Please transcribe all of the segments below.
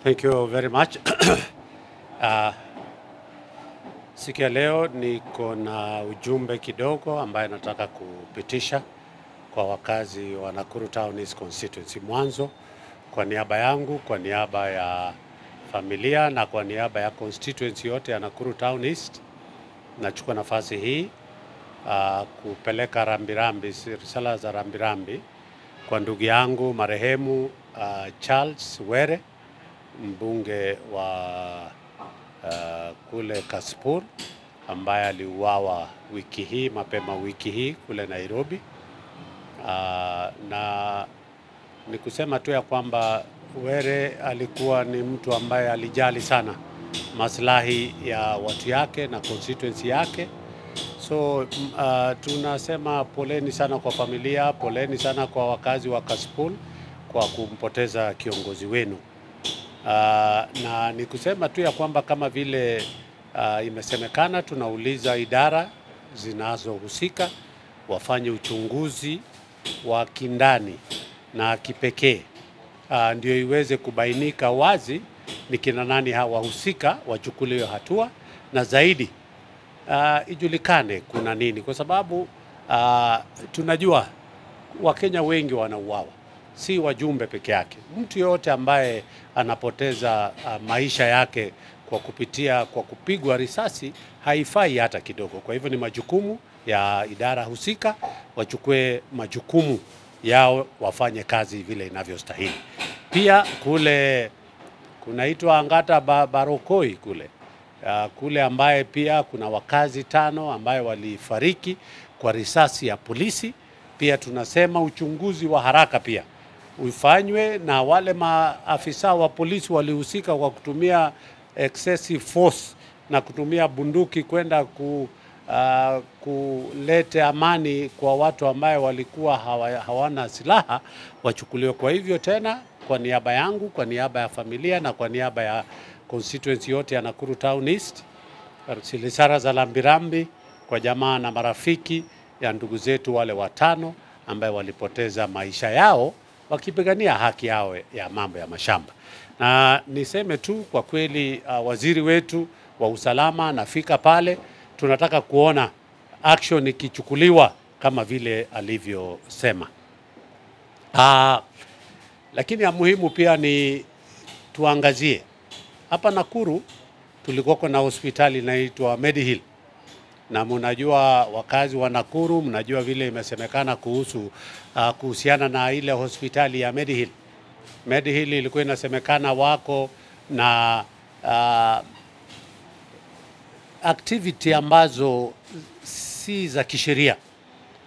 Thank you very much. Siku ya leo niko na ujumbe kidogo ambaye nataka kupitisha kwa wakazi wa Nakuru Town East Constituency. Mwanzo, kwa niaba yangu, kwa niaba ya familia na kwa niaba ya constituency yote ya Nakuru Town East, nachukua nafasi hii kupeleka rambirambi, risala za rambirambi kwa ndugu yangu marehemu Charles Were, mbunge wa kule Kasipul, ambaye aliuawa mapema wiki hii kule Nairobi. Na ni kusema tu ya kwamba Were alikuwa ni mtu ambaye alijali sana maslahi ya watu yake na constituency yake. So tunasema poleni sana kwa familia, poleni sana kwa wakazi wa Kasipul kwa kumpoteza kiongozi wenu. Na ni kusema tu ya kwamba kama vile imesemekana, tunauliza idara zinazohusika wafanye uchunguzi wa kindani na kipekee, ndio iweze kubainika wazi ni kina nani hawahusika, wachukuliwe hatua, na zaidi ijulikane kuna nini, kwa sababu tunajua Wakenya wengi wanauawa, si wajumbe peke yake. Mtu yote ambaye anapoteza maisha yake kwa kupigwa risasi haifai hata kidogo. Kwa hivyo ni majukumu ya idara husika, wachukue majukumu yao, wafanye kazi vile inavyostahili. Pia kule kunaitwa Angata Barokoi kule ambaye pia kuna wakazi 5 ambaye walifariki kwa risasi ya polisi. Pia tunasema uchunguzi wa haraka pia ufanywe, na wale maafisa wa polisi walihusika kwa kutumia excessive force na kutumia bunduki kwenda kuleta amani kwa watu ambaye walikuwa hawana silaha, wachukuliwe. Kwa hivyo tena, kwa niaba yangu, kwa niaba ya familia na kwa niaba ya constituency yote ya Nakuru Town East, risala za rambirambi kwa jamaa na marafiki ya ndugu zetu wale 5 ambaye walipoteza maisha yao wakipigania haki yao ya mambo ya mashamba. Na niseme tu kwa kweli, waziri wetu wa usalama nafika pale, tunataka kuona action ikichukuliwa kama vile alivyosema. Lakini ya muhimu pia ni tuangazie hapa Nakuru tulikuwa na hospitali inaitwa Medihill, na mnajua wakazi wa Nakuru, mnajua vile imesemekana kuhusiana na ile hospitali ya Medihill. Medihill ilikuwa inasemekana wako na activity ambazo si za kisheria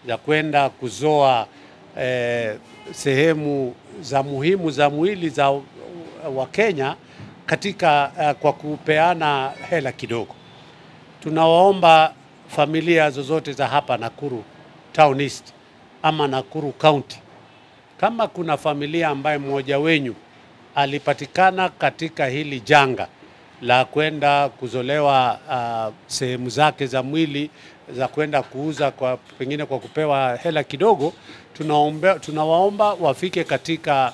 za kwenda kuzoa sehemu za muhimu za mwili za Wakenya kwa kupeana hela kidogo. Tunawaomba familia zozote za hapa Nakuru Town East ama Nakuru County, kama kuna familia ambaye mmoja wenyu alipatikana katika hili janga la kwenda kuzolewa sehemu zake za mwili za kwenda kuuza pengine kwa kupewa hela kidogo, tunawaomba wafike katika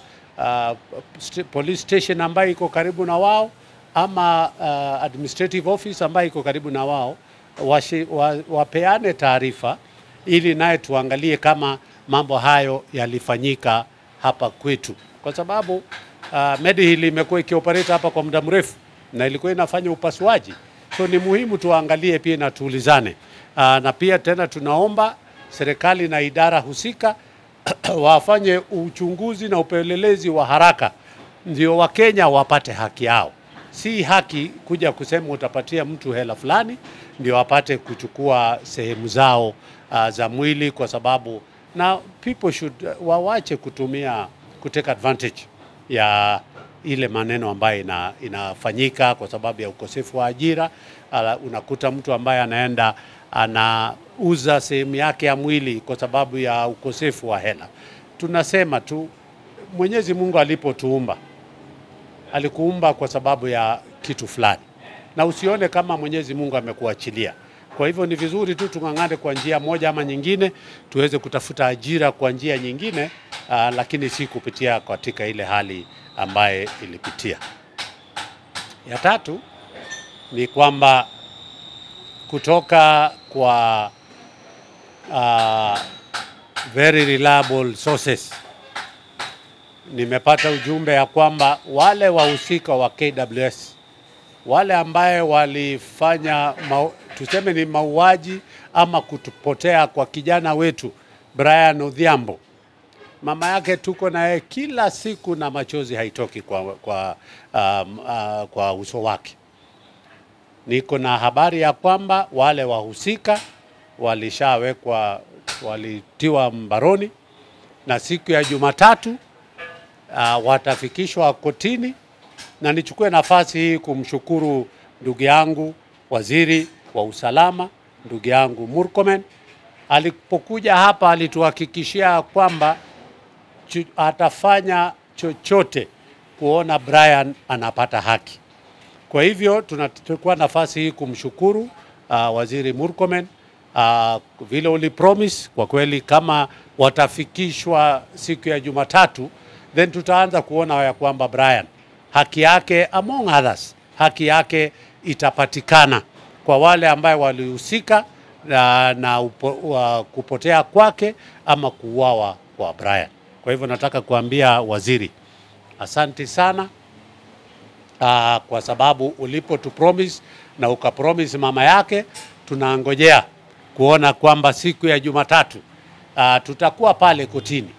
police station ambayo iko karibu na wao, ama administrative office ambayo iko karibu na wao, wapeane taarifa ili naye tuangalie kama mambo hayo yalifanyika hapa kwetu, kwa sababu Medihill imekuwa ikioperate hapa kwa muda mrefu na ilikuwa inafanya upasuaji. So ni muhimu tuangalie pia na tuulizane. Na pia tena tunaomba serikali na idara husika wafanye uchunguzi na upelelezi wa haraka, ndio Wakenya wapate haki yao. Si haki kuja kusema utapatia mtu hela fulani ndio apate kuchukua sehemu zao za mwili, kwa sababu na people should wawache kutake advantage ya ile maneno ambayo inafanyika kwa sababu ya ukosefu wa ajira. Unakuta mtu ambaye anaenda anauza sehemu yake ya mwili kwa sababu ya ukosefu wa hela. Tunasema tu Mwenyezi Mungu alipotuumba alikuumba kwa sababu ya kitu fulani, na usione kama Mwenyezi Mungu amekuachilia. Kwa hivyo ni vizuri tu tung'ang'ane kwa njia moja ama nyingine, tuweze kutafuta ajira kwa njia nyingine, lakini si kupitia katika ile hali ambaye ilipitia. Ya tatu ni kwamba kutoka kwa very reliable sources nimepata ujumbe ya kwamba wale wahusika wa KWS, wale ambaye walifanya tuseme ni mauaji ama kutupotea kwa kijana wetu Brian Odhiambo, mama yake tuko naye kila siku na machozi haitoki kwa uso wake. Niko na habari ya kwamba wale wahusika walitiwa mbaroni na siku ya Jumatatu watafikishwa kotini, na nichukue nafasi hii kumshukuru ndugu yangu waziri wa usalama, ndugu yangu Murkomen. Alipokuja hapa alituhakikishia kwamba atafanya chochote kuona Brian anapata haki. Kwa hivyo tunachukua nafasi hii kumshukuru waziri Murkomen, vile ulipromise. Kwa kweli kama watafikishwa siku ya Jumatatu, then tutaanza kuona ya kwamba Brian haki yake, among others, haki yake itapatikana kwa wale ambaye walihusika na kupotea kwake ama kuuawa kwa Brian. Kwa hivyo nataka kuambia waziri, asante sana kwa sababu ulipo tu promise na ukapromise mama yake. Tunangojea kuona kwamba siku ya Jumatatu tutakuwa pale kotini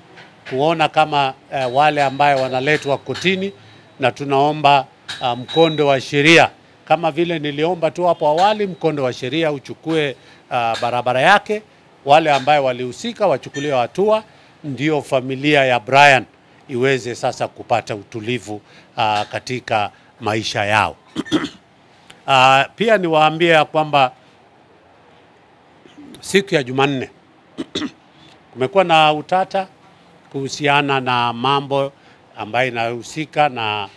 kuona kama wale ambaye wanaletwa kotini, na tunaomba mkondo wa sheria kama vile niliomba tu hapo awali, mkondo wa sheria uchukue barabara yake, wale ambaye walihusika wachukuliwe hatua, ndio familia ya Brian iweze sasa kupata utulivu katika maisha yao. Pia niwaambie kwamba siku ya Jumanne kumekuwa na utata kuhusiana na mambo ambayo inahusika na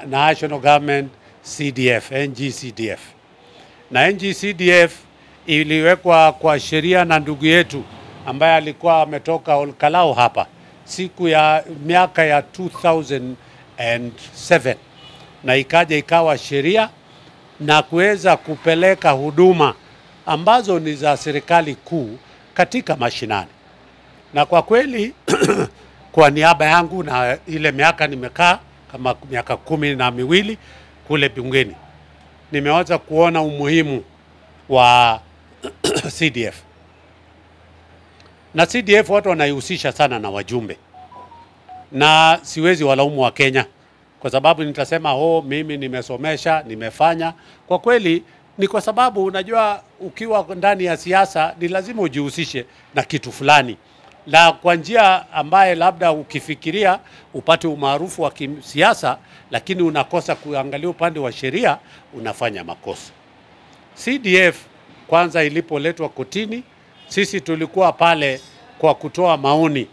National Government CDF, NGCDF. Na NGCDF iliwekwa kwa sheria na ndugu yetu ambaye alikuwa ametoka Olkalau hapa siku ya miaka ya 2007, na ikawa sheria na kuweza kupeleka huduma ambazo ni za serikali kuu katika mashinani. Na kwa kweli kwa niaba yangu na ile miaka nimekaa kama miaka 12 kule bungeni, nimeweza kuona umuhimu wa CDF. Na CDF watu wanaihusisha sana na wajumbe, na siwezi walaumu wa Kenya kwa sababu nitasema mimi nimesomesha, nimefanya. Kwa kweli ni kwa sababu unajua ukiwa ndani ya siasa ni lazima ujihusishe na kitu fulani, na kwa njia ambaye labda ukifikiria upate umaarufu wa kisiasa, lakini unakosa kuangalia upande wa sheria, unafanya makosa. CDF kwanza ilipoletwa kotini, sisi tulikuwa pale kwa kutoa maoni,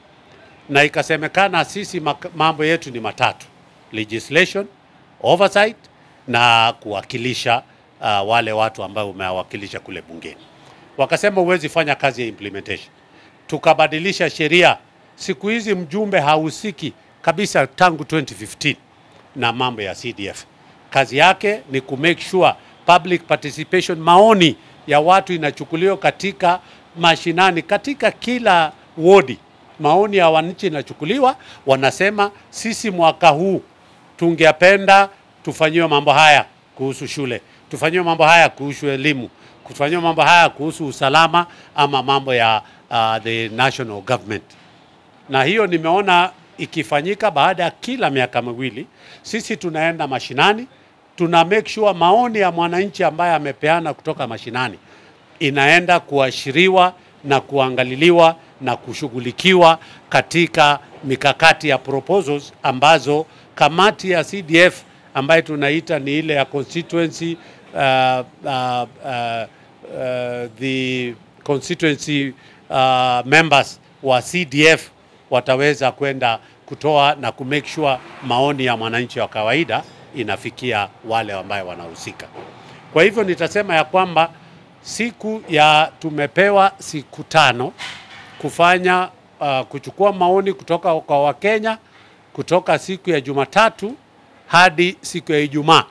na ikasemekana sisi mambo yetu ni matatu: legislation, oversight na kuwakilisha wale watu ambao umewakilisha kule bungeni. Wakasema huwezi fanya kazi ya implementation. Tukabadilisha sheria. Siku hizi mjumbe hahusiki kabisa tangu 2015 na mambo ya CDF. Kazi yake ni ku make sure public participation, maoni ya watu inachukuliwa katika mashinani, katika kila wodi. Maoni ya wananchi inachukuliwa, wanasema sisi mwaka huu tungependa tufanyiwe mambo haya kuhusu shule, tufanyiwe mambo haya kuhusu elimu, tufanyiwe mambo haya kuhusu usalama ama mambo ya the national government. Na hiyo nimeona ikifanyika baada ya kila miaka miwili. Sisi tunaenda mashinani, tuna make sure maoni ya mwananchi ambaye amepeana kutoka mashinani inaenda kuashiriwa na kuangaliliwa na kushughulikiwa katika mikakati ya proposals ambazo kamati ya CDF ambayo tunaita ni ile ya constituency the constituency members wa CDF wataweza kwenda kutoa na ku make sure maoni ya mwananchi wa kawaida inafikia wale ambao wanahusika. Kwa hivyo nitasema ya kwamba tumepewa siku 5 kufanya kuchukua maoni kutoka kwa Wakenya kutoka siku ya Jumatatu hadi siku ya Ijumaa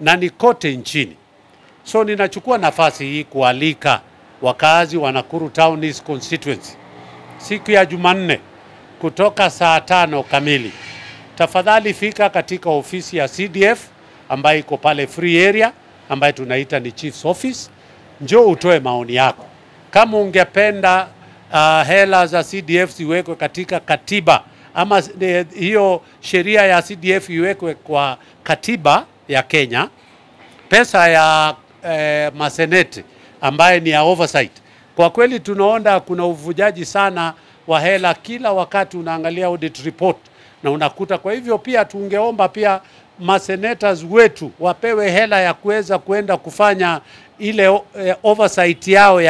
na ni kote nchini. So ninachukua nafasi hii kualika wakazi wa Nakuru Town East Constituency siku ya Jumanne kutoka saa 5 kamili. Tafadhali fika katika ofisi ya CDF ambayo iko pale free area ambayo tunaita ni Chief's Office. Njoo utoe maoni yako. Kama ungependa hela za CDF ziwekwe katika katiba ama hiyo sheria ya CDF iwekwe kwa katiba ya Kenya, pesa ya maseneti ambaye ni ya oversight. Kwa kweli tunaona kuna uvujaji sana wa hela kila wakati unaangalia audit report na unakuta. Kwa hivyo pia tungeomba pia masenators wetu wapewe hela ya kuweza kwenda kufanya ile oversight yao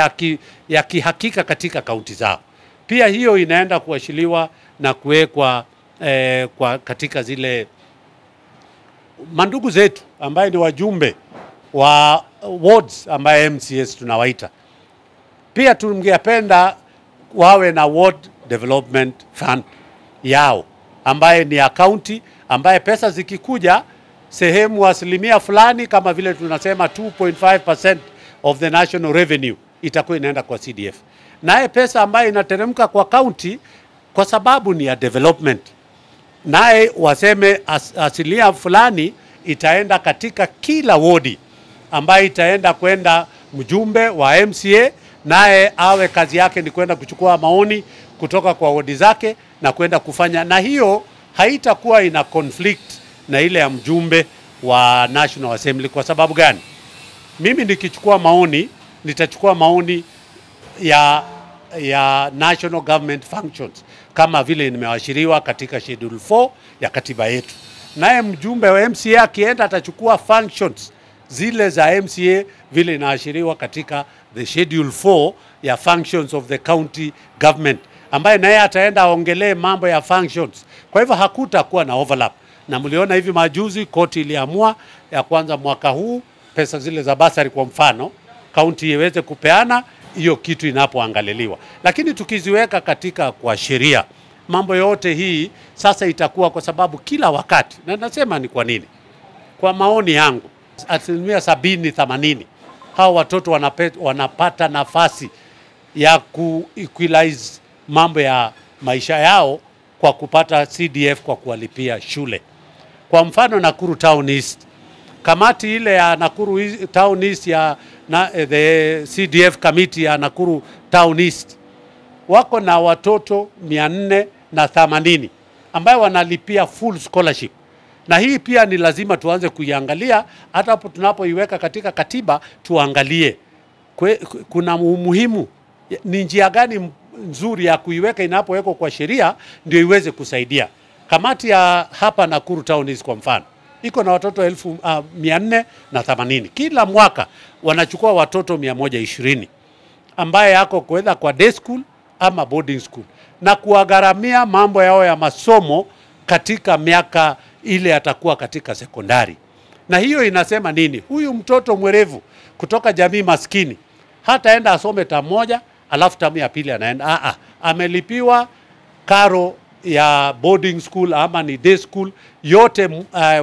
ya kihakika katika kaunti zao. Pia hiyo inaenda kuashiliwa na kuwekwa katika zile mandugu zetu ambaye ni wajumbe wa wards ambaye MCS tunawaita. Pia tungependa wawe na ward development fund yao ambaye ni ya county, ambaye pesa zikikuja sehemu asilimia fulani kama vile tunasema 2.5% of the national revenue itakuwa inaenda kwa CDF. Naye pesa ambaye inateremka kwa county kwa sababu ni ya development, naye waseme asilimia fulani itaenda katika kila wodi ambaye itaenda kwenda mjumbe wa MCA, naye awe kazi yake ni kwenda kuchukua maoni kutoka kwa wodi zake na kwenda kufanya, na hiyo haitakuwa ina conflict na ile ya mjumbe wa National Assembly. Kwa sababu gani? Mimi nikichukua maoni, nitachukua maoni ya national government functions kama vile nimewashiriwa katika schedule 4 ya katiba yetu. Naye mjumbe wa MCA akienda atachukua functions zile za MCA vile inaashiriwa katika the schedule 4 ya functions of the county government, ambaye naye ataenda aongelee mambo ya functions. Kwa hivyo hakutakuwa na overlap. Na mliona hivi majuzi koti iliamua ya kwanza mwaka huu pesa zile za basari kwa mfano county iweze kupeana hiyo kitu inapoangaliliwa. Lakini tukiziweka katika kwa sheria, mambo yote hii sasa itakuwa, kwa sababu kila wakati, na nasema ni kwa nini, kwa maoni yangu asilimia 70-80 hao watoto wanapata nafasi ya ku-equalize mambo ya maisha yao kwa kupata CDF kwa kuwalipia shule. Kwa mfano Nakuru Town East, kamati ile ya Nakuru Town East the CDF committee ya Nakuru Town East wako na watoto 480 ambayo wanalipia full scholarship. Na hii pia ni lazima tuanze kuiangalia, hata hapo tunapoiweka katika katiba tuangalie kuna umuhimu, ni njia gani nzuri ya kuiweka inapowekwa kwa sheria ndio iweze kusaidia. Kamati ya hapa Nakuru Town East kwa mfano iko na watoto 480. Kila mwaka wanachukua watoto 120 ambaye yako kwenda kwa day school ama boarding school na kuwagharamia mambo yao ya masomo katika miaka ile atakuwa katika sekondari. Na hiyo inasema nini? Huyu mtoto mwerevu kutoka jamii maskini hataenda asome tamu moja alafu tamu ya pili anaenda amelipiwa karo ya boarding school ama ni day school yote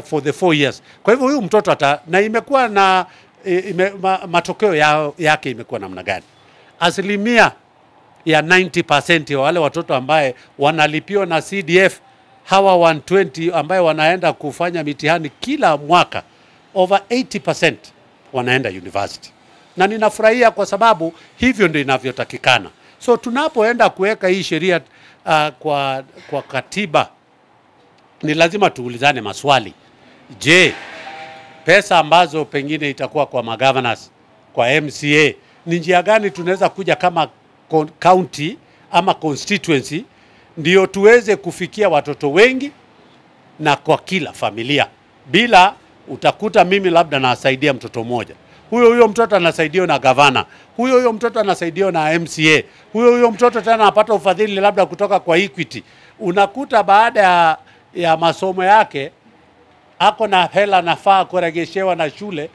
for the 4 years. Kwa hivyo huyu mtoto na imekuwa na matokeo yake imekuwa namna gani? Asilimia ya 90% ya wale watoto ambaye wanalipiwa na CDF, hawa 120 ambaye wanaenda kufanya mitihani kila mwaka, over 80% wanaenda university. Na ninafurahia kwa sababu hivyo ndio inavyotakikana. So tunapoenda kuweka hii sheria kwa katiba, ni lazima tuulizane maswali. Je, pesa ambazo pengine itakuwa kwa magovernors, kwa MCA, ni njia gani tunaweza kuja kama county ama constituency ndio tuweze kufikia watoto wengi na kwa kila familia, bila utakuta mimi labda nasaidia mtoto mmoja, huyo mtoto anasaidiwa na gavana, huyo mtoto anasaidiwa na MCA, huyo mtoto tena anapata ufadhili labda kutoka kwa Equity. Unakuta baada ya masomo yake ako na hela nafaa kuregeshewa na shule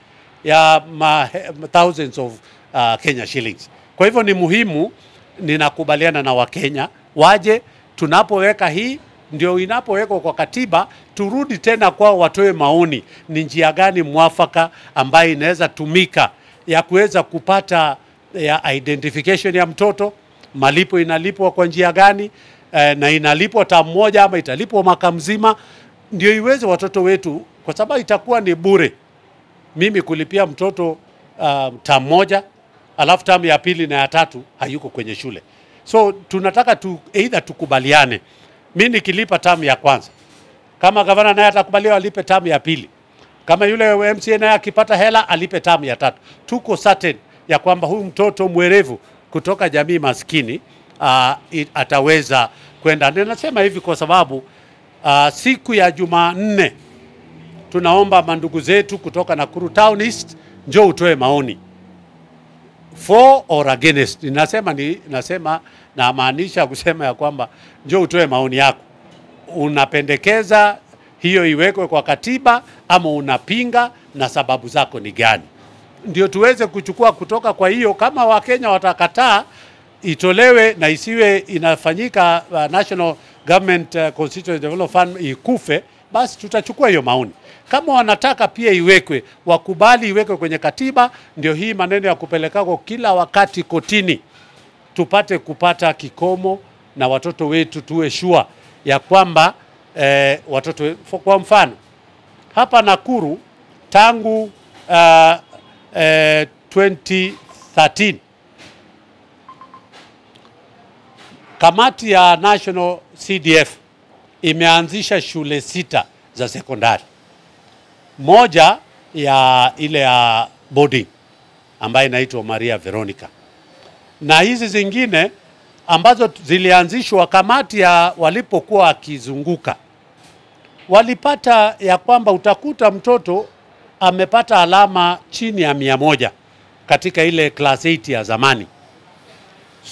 ya thousands of Kenya shillings. Kwa hivyo ni muhimu, ninakubaliana na Wakenya waje tunapoweka hii ndio inapowekwa kwa katiba, turudi tena kwao watoe maoni, ni njia gani mwafaka ambayo inaweza tumika ya kuweza kupata ya identification ya mtoto, malipo inalipwa kwa njia gani, na inalipwa tamu moja ama italipwa mwaka mzima, ndio iweze watoto wetu, kwa sababu itakuwa ni bure mimi kulipia mtoto tamu moja, alafu tamu ya pili na ya tatu hayuko kwenye shule. So tunataka either tukubaliane, mimi nikilipa tamu ya kwanza, kama gavana naye atakubaliwa alipe tamu ya pili, kama yule MCA naye akipata hela alipe tamu ya tatu. Tuko certain ya kwamba huyu mtoto mwerevu kutoka jamii maskini ataweza kwenda. Ninasema hivi kwa sababu siku ya Jumanne tunaomba mandugu zetu kutoka Nakuru Town East njoo utoe maoni for or against. Nasema na maanisha kusema ya kwamba njoo utoe maoni yako, unapendekeza hiyo iwekwe kwa katiba ama unapinga, na sababu zako ni gani, ndio tuweze kuchukua kutoka kwa hiyo. Kama Wakenya watakataa itolewe na isiwe inafanyika National Government Constituency Development Fund ikufe, basi tutachukua hiyo maoni. Kama wanataka pia iwekwe, wakubali iwekwe kwenye katiba, ndio hii maneno ya kupelekako kila wakati kotini tupate kupata kikomo, na watoto wetu tuwe sure ya kwamba watoto, kwa mfano hapa Nakuru tangu 2013 kamati ya National CDF imeanzisha shule 6 za sekondari, moja ya ile ya boarding ambayo inaitwa Maria Veronica, na hizi zingine ambazo zilianzishwa kamati ya walipokuwa akizunguka walipata ya kwamba utakuta mtoto amepata alama chini ya 100 katika ile class 8 ya zamani.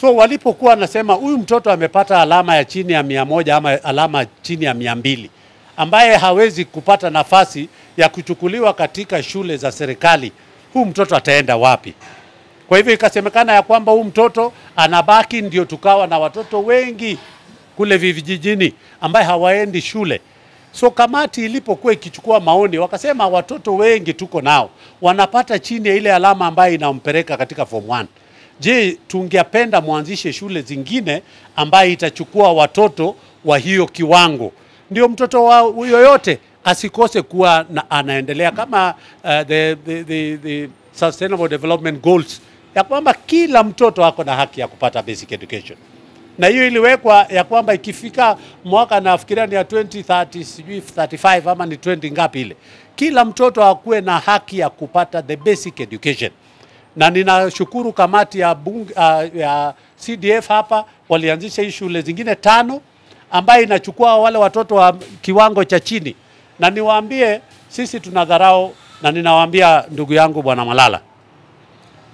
So walipokuwa nasema huyu mtoto amepata alama ya chini ya 100 ama alama chini ya 200 ambaye hawezi kupata nafasi ya kuchukuliwa katika shule za serikali, huyu mtoto ataenda wapi? Kwa hivyo ikasemekana ya kwamba huyu mtoto anabaki, ndio tukawa na watoto wengi kule vijijini ambaye hawaendi shule. So kamati ilipokuwa ikichukua maoni, wakasema watoto wengi tuko nao wanapata chini ya ile alama ambayo inampeleka katika form 1. Je, tungependa muanzishe shule zingine ambayo itachukua watoto wa hiyo kiwango, ndio mtoto wa yoyote asikose kuwa anaendelea kama the Sustainable Development Goals, ya kwamba kila mtoto ako na haki ya kupata basic education. Na hiyo iliwekwa ya kwamba ikifika mwaka nafikiria ni ya 2030 sijui 35 ama ni 20 ngapi ile, kila mtoto akuwe na haki ya kupata the basic education. Na ninashukuru kamati ya CDF hapa walianzisha hii shule zingine 5 ambaye inachukua wale watoto wa kiwango cha chini. Na niwaambie sisi tunadharau, na ninawaambia ndugu yangu Bwana Malala,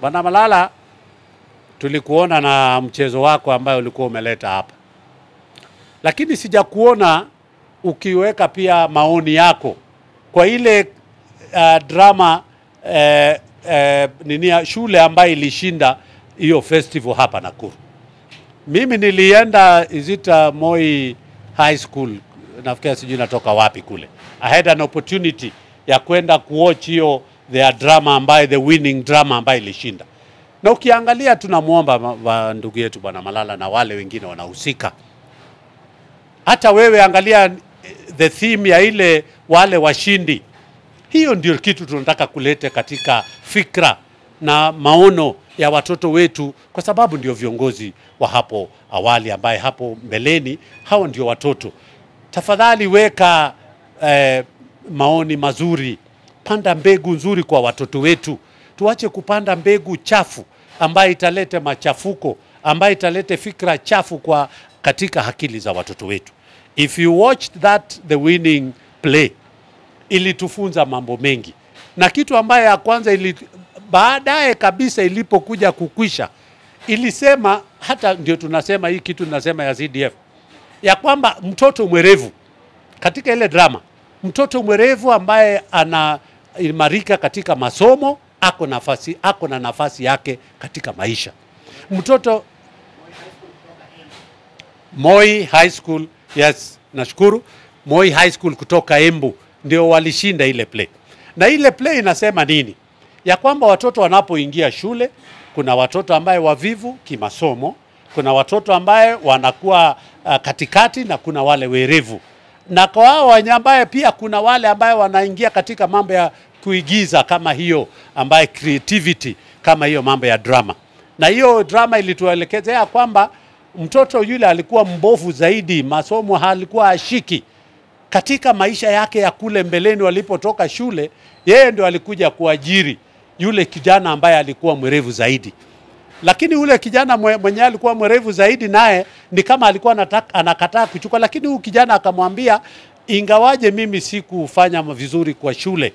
Bwana Malala, tulikuona na mchezo wako ambayo ulikuwa umeleta hapa, lakini sijakuona ukiweka pia maoni yako kwa ile drama shule ambayo ilishinda hiyo festival hapa Nakuru. Mimi nilienda Moi High School, nafikiri sijui natoka wapi kule. I had an opportunity ya kwenda kuwatch hiyo their drama ambayo the winning drama ambayo ilishinda. Na ukiangalia tunamuomba ndugu yetu Bwana Malala na wale wengine wanahusika. Hata wewe angalia the theme ya ile wale washindi. Hiyo ndio kitu tunataka kulete katika fikra na maono ya watoto wetu, kwa sababu ndio viongozi wa hapo awali ambaye hapo mbeleni hao ndio watoto. Tafadhali weka maoni mazuri, panda mbegu nzuri kwa watoto wetu. Tuache kupanda mbegu chafu ambaye italete machafuko, ambaye italete fikra chafu kwa katika akili za watoto wetu. If you watched the winning play, ilitufunza mambo mengi. Na kitu ambaye ya kwanza baadaye kabisa ilipokuja kukwisha, ilisema, hata ndio tunasema hii kitu tunasema ya CDF, ya kwamba mtoto mwerevu katika ile drama, mtoto mwerevu ambaye anaimarika katika masomo ako na nafasi yake katika maisha. Mtoto Moi High School, yes, nashukuru Moi High School kutoka Embu ndio walishinda ile play. Na ile play inasema nini? Ya kwamba watoto wanapoingia shule, kuna watoto ambaye wavivu kimasomo, kuna watoto ambaye wanakuwa katikati na kuna wale werevu. Na kwa hao ambaye pia kuna wale ambaye wanaingia katika mambo ya kuigiza kama hiyo, ambaye creativity kama hiyo mambo ya drama. Na hiyo drama ilituelekezea kwamba mtoto yule alikuwa mbovu zaidi, masomo halikuwa ashiki. Katika maisha yake ya kule mbeleni walipotoka shule, yeye ndio alikuja kuajiri yule kijana ambaye alikuwa mwerevu zaidi. Lakini ule kijana mwenye alikuwa mwerevu zaidi naye ni kama alikuwa anakataa kuchukua, lakini huyu kijana akamwambia, ingawaje mimi sikufanya vizuri kwa shule,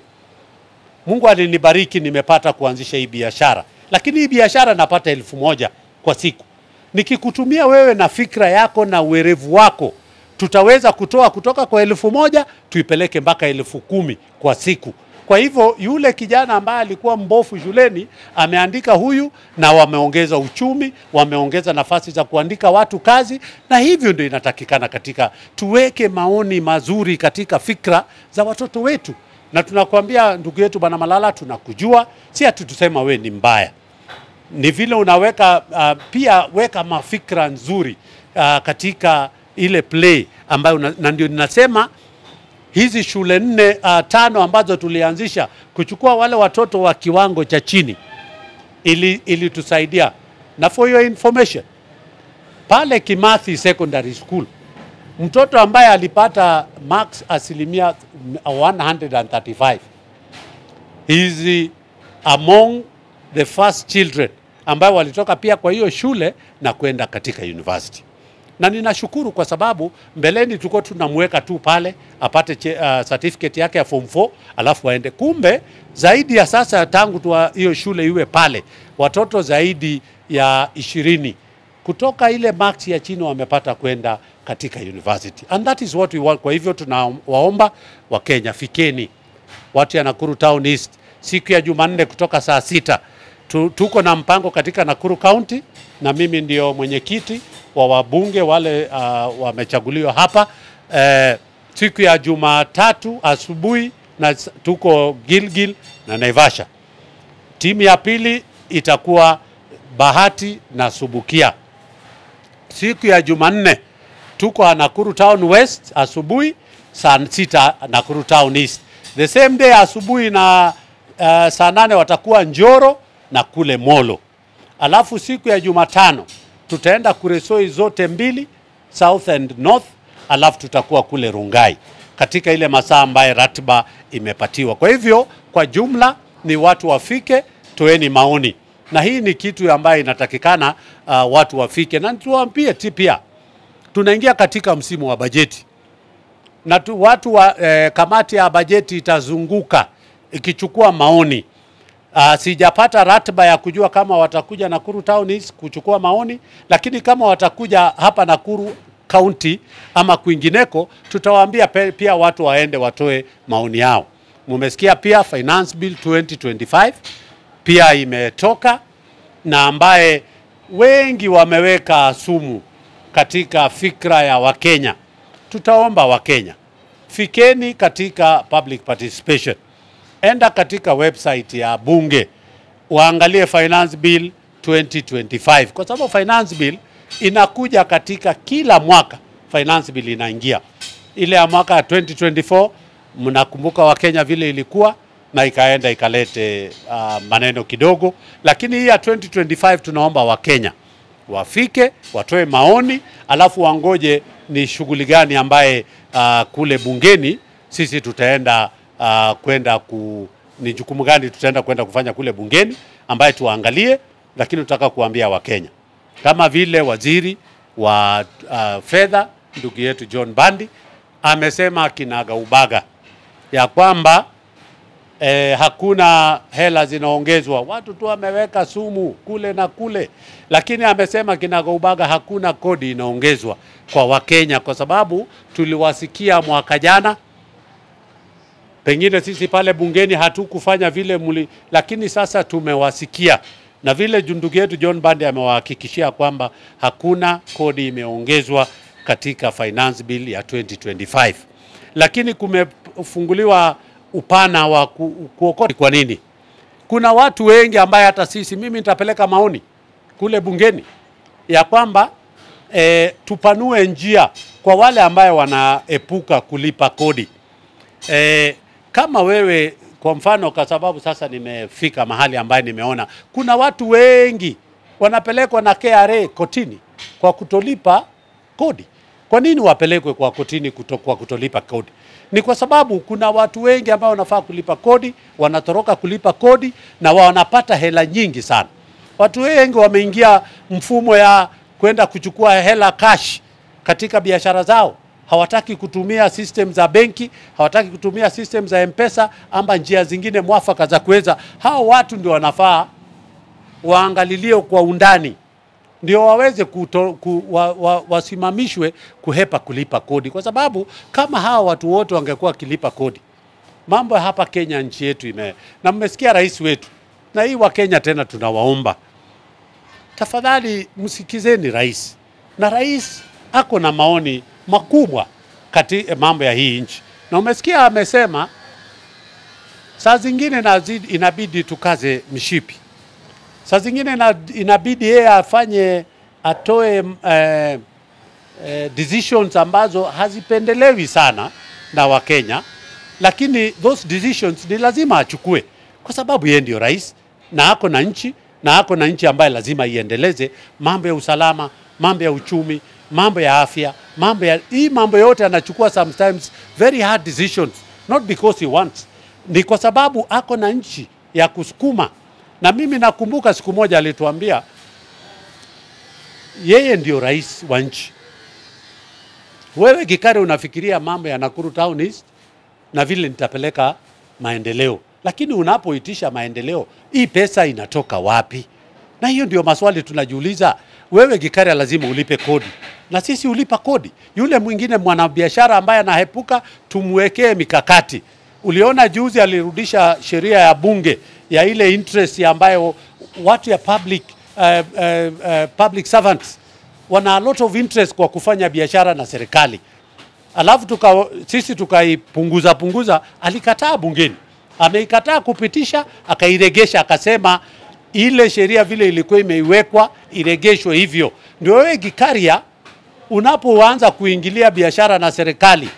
Mungu alinibariki nimepata kuanzisha hii biashara. Lakini hii biashara napata 1,000 kwa siku. Nikikutumia wewe na fikra yako na uwerevu wako, tutaweza kutoa kutoka kwa 1,000 tuipeleke mpaka 10,000 kwa siku. Kwa hivyo yule kijana ambaye alikuwa mbofu shuleni ameandika huyu, na wameongeza uchumi, wameongeza nafasi za kuandika watu kazi, na hivyo ndio inatakikana katika tuweke maoni mazuri katika fikra za watoto wetu. Na tunakuambia ndugu yetu Bwana Malala, tunakujua, si ati tusema we ni mbaya. Ni vile unaweka pia weka mafikra nzuri katika ile play ambayo na ndio ninasema hizi shule 5 ambazo tulianzisha kuchukua wale watoto wa kiwango cha chini ili tusaidia. Na for your information, pale Kimathi Secondary School, mtoto ambaye alipata marks 135 is among the first children ambao walitoka pia kwa hiyo shule na kwenda katika university. Na ninashukuru kwa sababu mbeleni tulikuwa tunamweka tu pale apate certificate yake ya form 4 alafu aende. Kumbe zaidi ya sasa tangu hiyo shule iwe pale, watoto zaidi ya 20 kutoka ile marks ya chini wamepata kwenda katika university. And that is what we want. Kwa hivyo tunawaomba wa Kenya, fikeni watu ya Nakuru Town East siku ya Jumanne kutoka saa 6. Tuko na mpango katika Nakuru County na mimi ndio mwenyekiti wa wabunge wale wamechaguliwa hapa. Siku ya Jumatatu asubuhi na tuko Gilgil na Naivasha. Timu ya pili itakuwa Bahati na Subukia. Siku ya Jumanne tuko Nakuru Town West asubuhi saa 6 Nakuru Town East. The same day asubuhi na saa 8 watakuwa Njoro na kule Molo. Alafu siku ya Jumatano tutaenda Kuresoi zote mbili, South and North, alafu tutakuwa kule Rungai katika ile masaa ambaye ratiba imepatiwa. Kwa hivyo kwa jumla ni watu wafike, toeni maoni. Na hii ni kitu ambaye inatakikana watu wafike. Na tuwaambie pia tunaingia katika msimu wa bajeti. Na watu wa kamati ya bajeti itazunguka ikichukua maoni. Sijapata ratiba ya kujua kama watakuja Nakuru Town East kuchukua maoni, lakini kama watakuja hapa Nakuru County ama kwingineko, tutawaambia pia watu waende watoe maoni yao. Mumesikia pia Finance Bill 2025 pia imetoka, na ambaye wengi wameweka sumu katika fikra ya Wakenya. Tutaomba Wakenya, fikeni katika public participation. Enda katika website ya bunge waangalie Finance Bill 2025, kwa sababu Finance Bill inakuja katika kila mwaka. Finance Bill inaingia ile ya mwaka 2024, mnakumbuka Wakenya vile ilikuwa na ikaenda ikalete maneno kidogo, lakini hii ya 2025 tunaomba Wakenya wafike watoe maoni, alafu wangoje ni shughuli gani ambaye kule bungeni sisi tutaenda ni jukumu gani tutaenda kwenda kufanya kule bungeni ambaye tuangalie. Lakini tutaka kuambia Wakenya, kama vile waziri wa fedha ndugu yetu John Bandi amesema kinaga ubaga ya kwamba hakuna hela zinaongezwa, watu tu wameweka sumu kule na kule, lakini amesema kinaga ubaga hakuna kodi inaongezwa kwa Wakenya, kwa sababu tuliwasikia mwaka jana. Pengine sisi pale bungeni hatukufanya vile lakini sasa tumewasikia, na vile ndugu yetu John Bandi amewahakikishia kwamba hakuna kodi imeongezwa katika finance bill ya 2025. Lakini kumefunguliwa upana wa kuokota. Kwa nini? Kuna watu wengi ambaye hata mimi nitapeleka maoni kule bungeni ya kwamba tupanue njia kwa wale ambaye wanaepuka kulipa kodi. Kama wewe kwa mfano, kwa sababu sasa nimefika mahali ambaye nimeona kuna watu wengi wanapelekwa na KRA kotini kwa kutolipa kodi. Kwa nini wapelekwe kwa kotini kwa kutolipa kodi? Ni kwa sababu kuna watu wengi ambao wanafaa kulipa kodi, wanatoroka kulipa kodi na wanapata hela nyingi sana. Watu wengi wameingia mfumo ya kwenda kuchukua hela cash katika biashara zao. Hawataki kutumia system za benki, hawataki kutumia system za M-Pesa ama njia zingine mwafaka za kuweza. Hao watu ndio wanafaa waangalilie kwa undani, ndio waweze wasimamishwe kuhepa kulipa kodi. Kwa sababu kama hawa watu wote wangekuwa kilipa kodi, mambo hapa Kenya nchi yetu na mmesikia rais wetu, na hii wa Kenya tena tunawaomba, tafadhali msikizeni rais. Na rais ako na maoni makubwa katika mambo ya hii nchi. Na umesikia amesema saa zingine inabidi tukaze mishipi. Saa zingine inabidi yeye atoe decisions ambazo hazipendelewi sana na Wakenya, lakini those decisions ni lazima achukue kwa sababu yeye ndio rais na ako na nchi ambayo lazima iendeleze mambo ya usalama, mambo ya uchumi, mambo ya afya, mambo yote anachukua sometimes very hard decisions, not because he wants, ni kwa sababu ako na nchi ya kusukuma. Na mimi nakumbuka siku moja alituambia yeye ndio rais wa nchi. Wewe Gikari unafikiria mambo ya Nakuru Town East na vile nitapeleka maendeleo, lakini unapoitisha maendeleo, hii pesa inatoka wapi? Na hiyo ndio maswali tunajiuliza. Wewe Gikari lazima ulipe kodi, na sisi ulipa kodi. Yule mwingine mwanabiashara ambaye anahepuka, tumwekee mikakati. Uliona juzi alirudisha sheria ya bunge ya ile interest ambayo watu ya public servants wana a lot of interest kwa kufanya biashara na serikali. Alafu sisi tukaipunguza, alikataa bungeni. Ameikataa kupitisha, akairegesha, akasema ile sheria vile ilikuwa imeiwekwa iregeshwe hivyo. Ndio wewe Gikaria unapoanza kuingilia biashara na serikali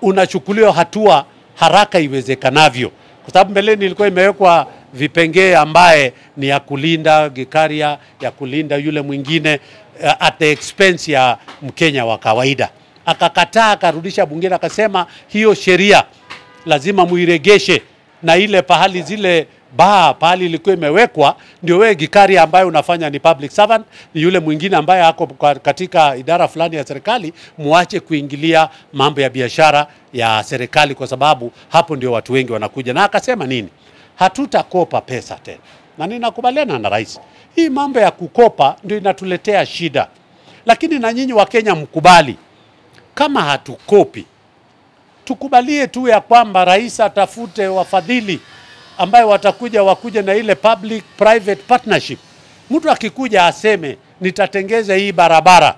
unachukuliwa hatua haraka iwezekanavyo. Kwa sababu mbeleni ilikuwa imewekwa vipengee ambaye ni ya kulinda Gikaria, ya kulinda yule mwingine at the expense ya Mkenya wa kawaida. Akakataa, akarudisha bungeni, akasema hiyo sheria lazima muiregeshe, na ile pahali ilikuwa imewekwa, ndio wewe Gikaria ambaye unafanya ni public servant, ni yule mwingine ambaye ako katika idara fulani ya serikali, muache kuingilia mambo ya biashara ya serikali, kwa sababu hapo ndio watu wengi wanakuja. Na akasema nini? Hatutakopa pesa tena. Na ninakubaliana na rais. Hii mambo ya kukopa ndio inatuletea shida. Lakini na nyinyi wa Kenya mkubali, kama hatukopi, tukubalie tu ya kwamba rais atafute wafadhili ambaye wakuja na ile public private partnership. Mtu akikuja aseme nitatengeza hii barabara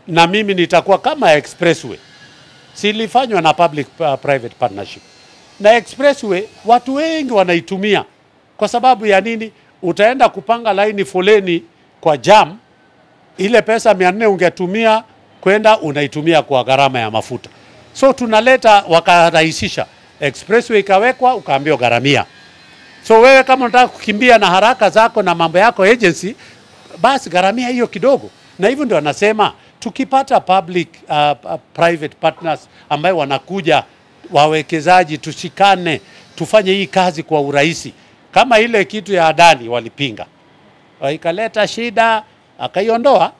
na mimi nitakuwa kama expressway. Silifanywa na public private partnership. Na expressway watu wengi wanaitumia. Kwa sababu ya nini? Utaenda kupanga laini foleni kwa jam, ile pesa 400 ungetumia kwenda unaitumia kwa gharama ya mafuta. So tunaleta, wakarahisisha. Expressway ikawekwa, ukaambiwa gharamia. So wewe kama unataka kukimbia na haraka zako na mambo yako agency, basi gharamia hiyo kidogo. Na hivyo ndio anasema tukipata public private partners ambayo wanakuja, wawekezaji, tushikane, tufanye hii kazi kwa urahisi. Kama ile kitu ya Adani walipinga, ikaleta shida, akaiondoa.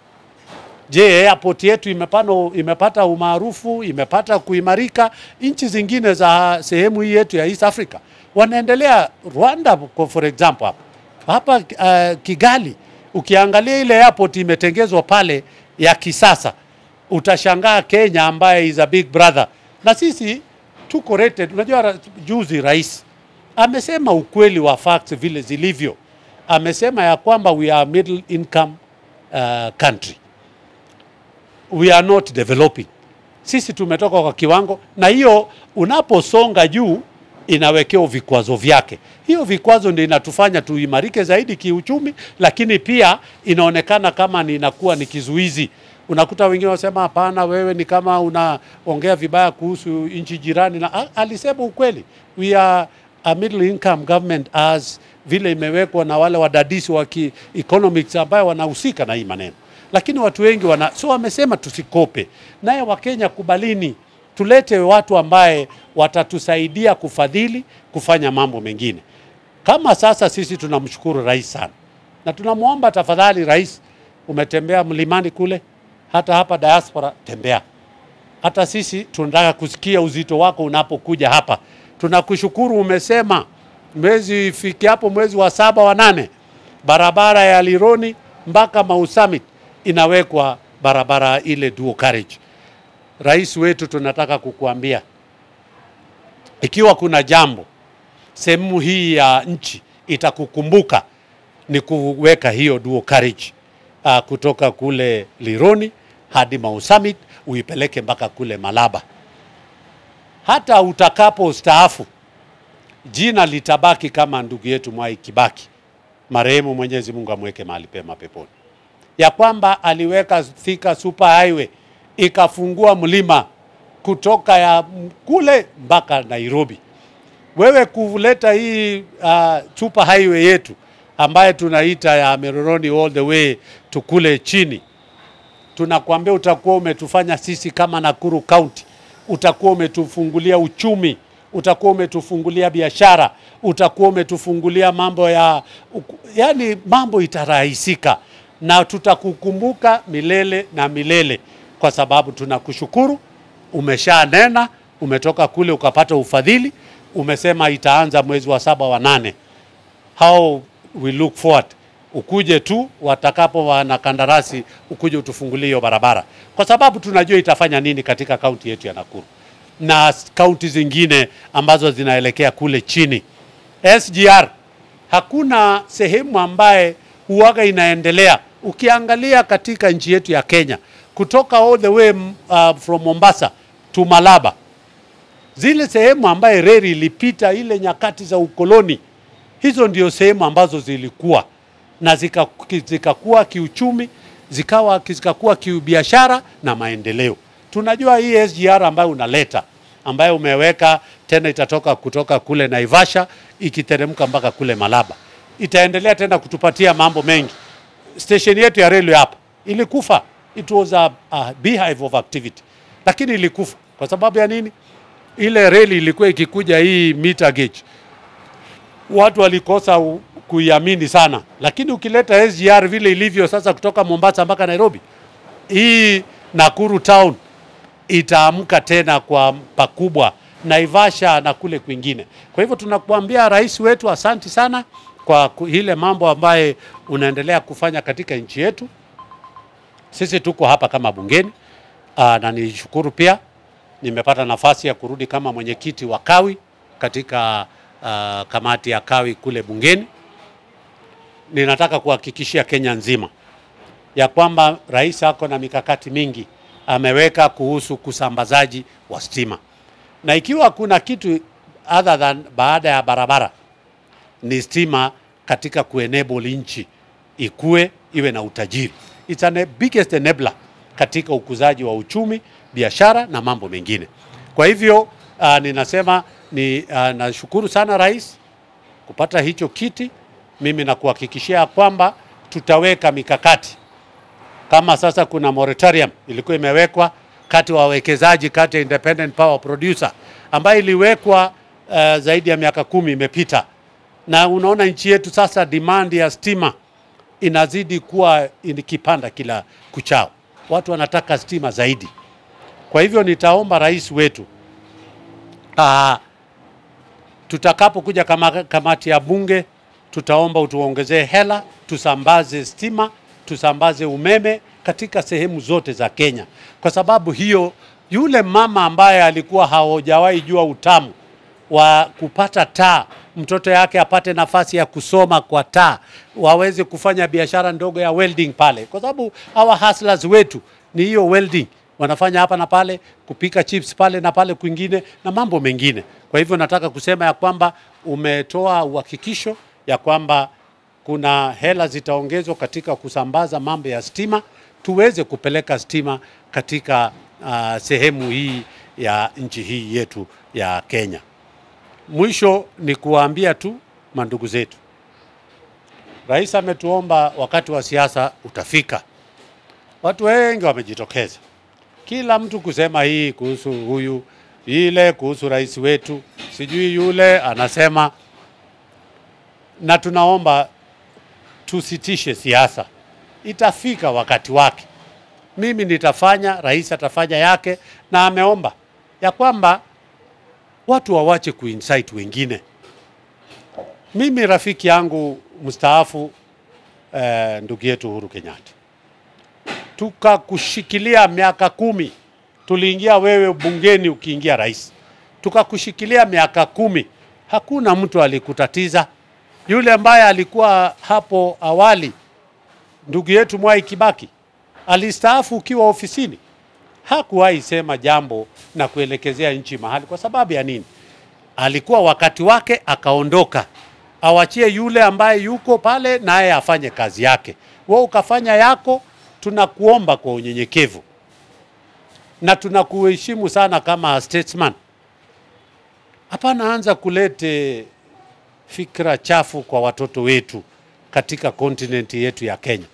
Je, airport yetu imepata umaarufu, imepata kuimarika? Nchi zingine za sehemu hii yetu ya East Africa wanaendelea. Rwanda for example, hapa Kigali, ukiangalia ile airport imetengezwa pale ya kisasa, utashangaa Kenya ambaye is a big brother. Na sisi tuko rated. Unajua juzi rais amesema ukweli wa facts vile zilivyo. Amesema ya kwamba we are middle income country. we are not developing. Sisi tumetoka kwa kiwango, na hiyo unaposonga juu inawekea vikwazo vyake. Hiyo vikwazo ndio inatufanya tuimarike zaidi kiuchumi, lakini pia inaonekana kama inakuwa ni kizuizi. Unakuta wengine wasema hapana, wewe ni kama unaongea vibaya kuhusu nchi jirani, na alisema ukweli. We are a middle income government as vile imewekwa na wale wadadisi wa economics ambao wanahusika na hii maneno. Lakini watu wengi so wamesema tusikope. Naye Wakenya kubalini, tulete watu ambaye watatusaidia kufadhili kufanya mambo mengine. Kama sasa sisi tunamshukuru rais sana. Na tunamuomba tafadhali rais, umetembea mlimani kule, hata hapa diaspora tembea. Hata sisi tunataka kusikia uzito wako unapokuja hapa. Tunakushukuru, umesema mwezi ifike hapo mwezi wa 7 wa 8 barabara ya Lironi mpaka Mau Summit inawekwa barabara ile dual carriage. Rais wetu, tunataka kukuambia ikiwa kuna jambo sehemu hii ya nchi itakukumbuka ni kuweka hiyo dual carriage kutoka kule Lironi hadi Mau Summit, uipeleke mpaka kule Malaba. Hata utakapo staafu, jina litabaki kama ndugu yetu Mwai Kibaki, marehemu, Mwenyezi Mungu amweke mahali pema peponi, ya kwamba aliweka Thika Super Highway ikafungua mlima kutoka ya kule mpaka Nairobi. Wewe kuleta hii Super Highway yetu ambaye tunaita ya Meroroni all the way to kule chini, tunakuambia utakuwa umetufanya sisi kama Nakuru County, utakuwa umetufungulia uchumi, utakuwa umetufungulia biashara, utakuwa umetufungulia mambo yani mambo itarahisika, na tutakukumbuka milele na milele, kwa sababu tunakushukuru. Umeshanena, umetoka kule ukapata ufadhili, umesema itaanza mwezi wa 7 wa 8. How we look forward, ukuje tu watakapo wanakandarasi, ukuje utufungulie hiyo barabara, kwa sababu tunajua itafanya nini katika kaunti yetu ya Nakuru na kaunti zingine ambazo zinaelekea kule chini. SGR hakuna sehemu ambaye huaga inaendelea. Ukiangalia katika nchi yetu ya Kenya, kutoka all the way from Mombasa to Malaba, zile sehemu ambaye reli ilipita ile nyakati za ukoloni, hizo ndio sehemu ambazo zilikuwa na zikakuwa kiuchumi, zikakuwa kibiashara na maendeleo. Tunajua hii SGR ambayo unaleta, ambayo umeweka tena, itatoka kutoka kule Naivasha ikiteremka mpaka kule Malaba, itaendelea tena kutupatia mambo mengi. Station yetu ya railway hapa ilikufa, it was a beehive of activity, lakini ilikufa kwa sababu ya nini? Ile reli ilikuwa ikikuja hii meter gauge, watu walikosa kuiamini sana. Lakini ukileta SGR vile ilivyo sasa kutoka Mombasa mpaka Nairobi, hii Nakuru town itaamka tena kwa pakubwa, Naivasha na kule kwingine. Kwa hivyo tunakuambia rais wetu, asanti sana kwa ile mambo ambaye unaendelea kufanya katika nchi yetu. Sisi tuko hapa kama bungeni, na nishukuru pia nimepata nafasi ya kurudi kama mwenyekiti wa Kawi katika kamati ya Kawi kule bungeni. Ninataka kuhakikishia Kenya nzima ya kwamba rais ako na mikakati mingi ameweka kuhusu kusambazaji wa stima, na ikiwa kuna kitu other than baada ya barabara ni stima katika kuenable nchi iwe na utajiri. It's the biggest enabler katika ukuzaji wa uchumi, biashara na mambo mengine. Kwa hivyo ninasema nashukuru sana rais kupata hicho kiti. Mimi nakuhakikishia kwamba tutaweka mikakati. Kama sasa kuna moratorium ilikuwa imewekwa kati wa wawekezaji, kati ya independent power producer, ambayo iliwekwa zaidi ya miaka 10 imepita. Na unaona nchi yetu sasa demand ya stima inazidi kuwa ikipanda kila kuchao. Watu wanataka stima zaidi. Kwa hivyo nitaomba rais wetu, tutakapokuja kamati ya bunge, tutaomba utuongezee hela, tusambaze stima, tusambaze umeme katika sehemu zote za Kenya. Kwa sababu hiyo, yule mama ambaye alikuwa hajawahi jua utamu wa kupata taa, mtoto yake apate nafasi ya kusoma kwa taa, waweze kufanya biashara ndogo ya welding pale. Kwa sababu hawa hustlers wetu ni hiyo welding. Wanafanya hapa na pale, kupika chips pale na pale kwingine na mambo mengine. Kwa hivyo nataka kusema ya kwamba umetoa uhakikisho ya kwamba kuna hela zitaongezwa katika kusambaza mambo ya stima, tuweze kupeleka stima katika sehemu hii ya nchi hii yetu ya Kenya. Mwisho ni kuwaambia tu mandugu zetu, Rais ametuomba wakati wa siasa utafika. Watu wengi wamejitokeza, kila mtu kusema hii kuhusu huyu, ile kuhusu rais wetu, sijui yule anasema, na tunaomba tusitishe siasa. Itafika wakati wake. Mimi nitafanya, rais atafanya yake, na ameomba ya kwamba watu wawache kuinsight wengine. Mimi rafiki yangu mstaafu ndugu yetu Uhuru Kenyatta, tukakushikilia miaka 10. Tuliingia wewe bungeni ukiingia rais, tukakushikilia miaka 10. Hakuna mtu alikutatiza. Yule ambaye alikuwa hapo awali, ndugu yetu Mwai Kibaki, alistaafu ukiwa ofisini, hakuwahi sema jambo na kuelekezea nchi mahali. Kwa sababu ya nini? Alikuwa wakati wake, akaondoka. Awachie yule ambaye yuko pale naye afanye kazi yake. Wewe ukafanya yako. Tunakuomba kwa unyenyekevu na tunakuheshimu sana kama statesman. Hapana anza kulete fikra chafu kwa watoto wetu katika continent yetu ya Kenya,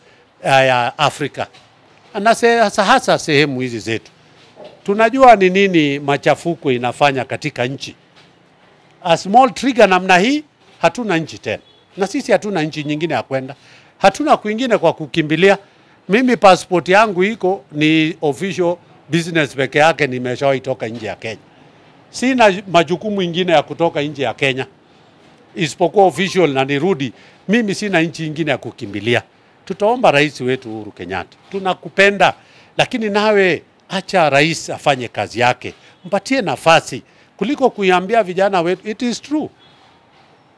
ya Afrika. Hasa sehemu hizi zetu. Tunajua ni nini machafuko inafanya katika nchi. A small trigger namna hii, hatuna nchi tena. Na sisi hatuna nchi nyingine ya kwenda. Hatuna kwingine kwa kukimbilia. Mimi passport yangu iko ni official business peke yake, nimeshawahi toka nje ya Kenya. Sina majukumu mengine ya kutoka nje ya Kenya isipokuwa official na nirudi. Mimi sina nchi nyingine ya kukimbilia. Tutaomba rais wetu Uhuru Kenyatta, tunakupenda, lakini nawe acha rais afanye kazi yake. Mpatie nafasi kuliko kuiambia vijana wetu. It is true.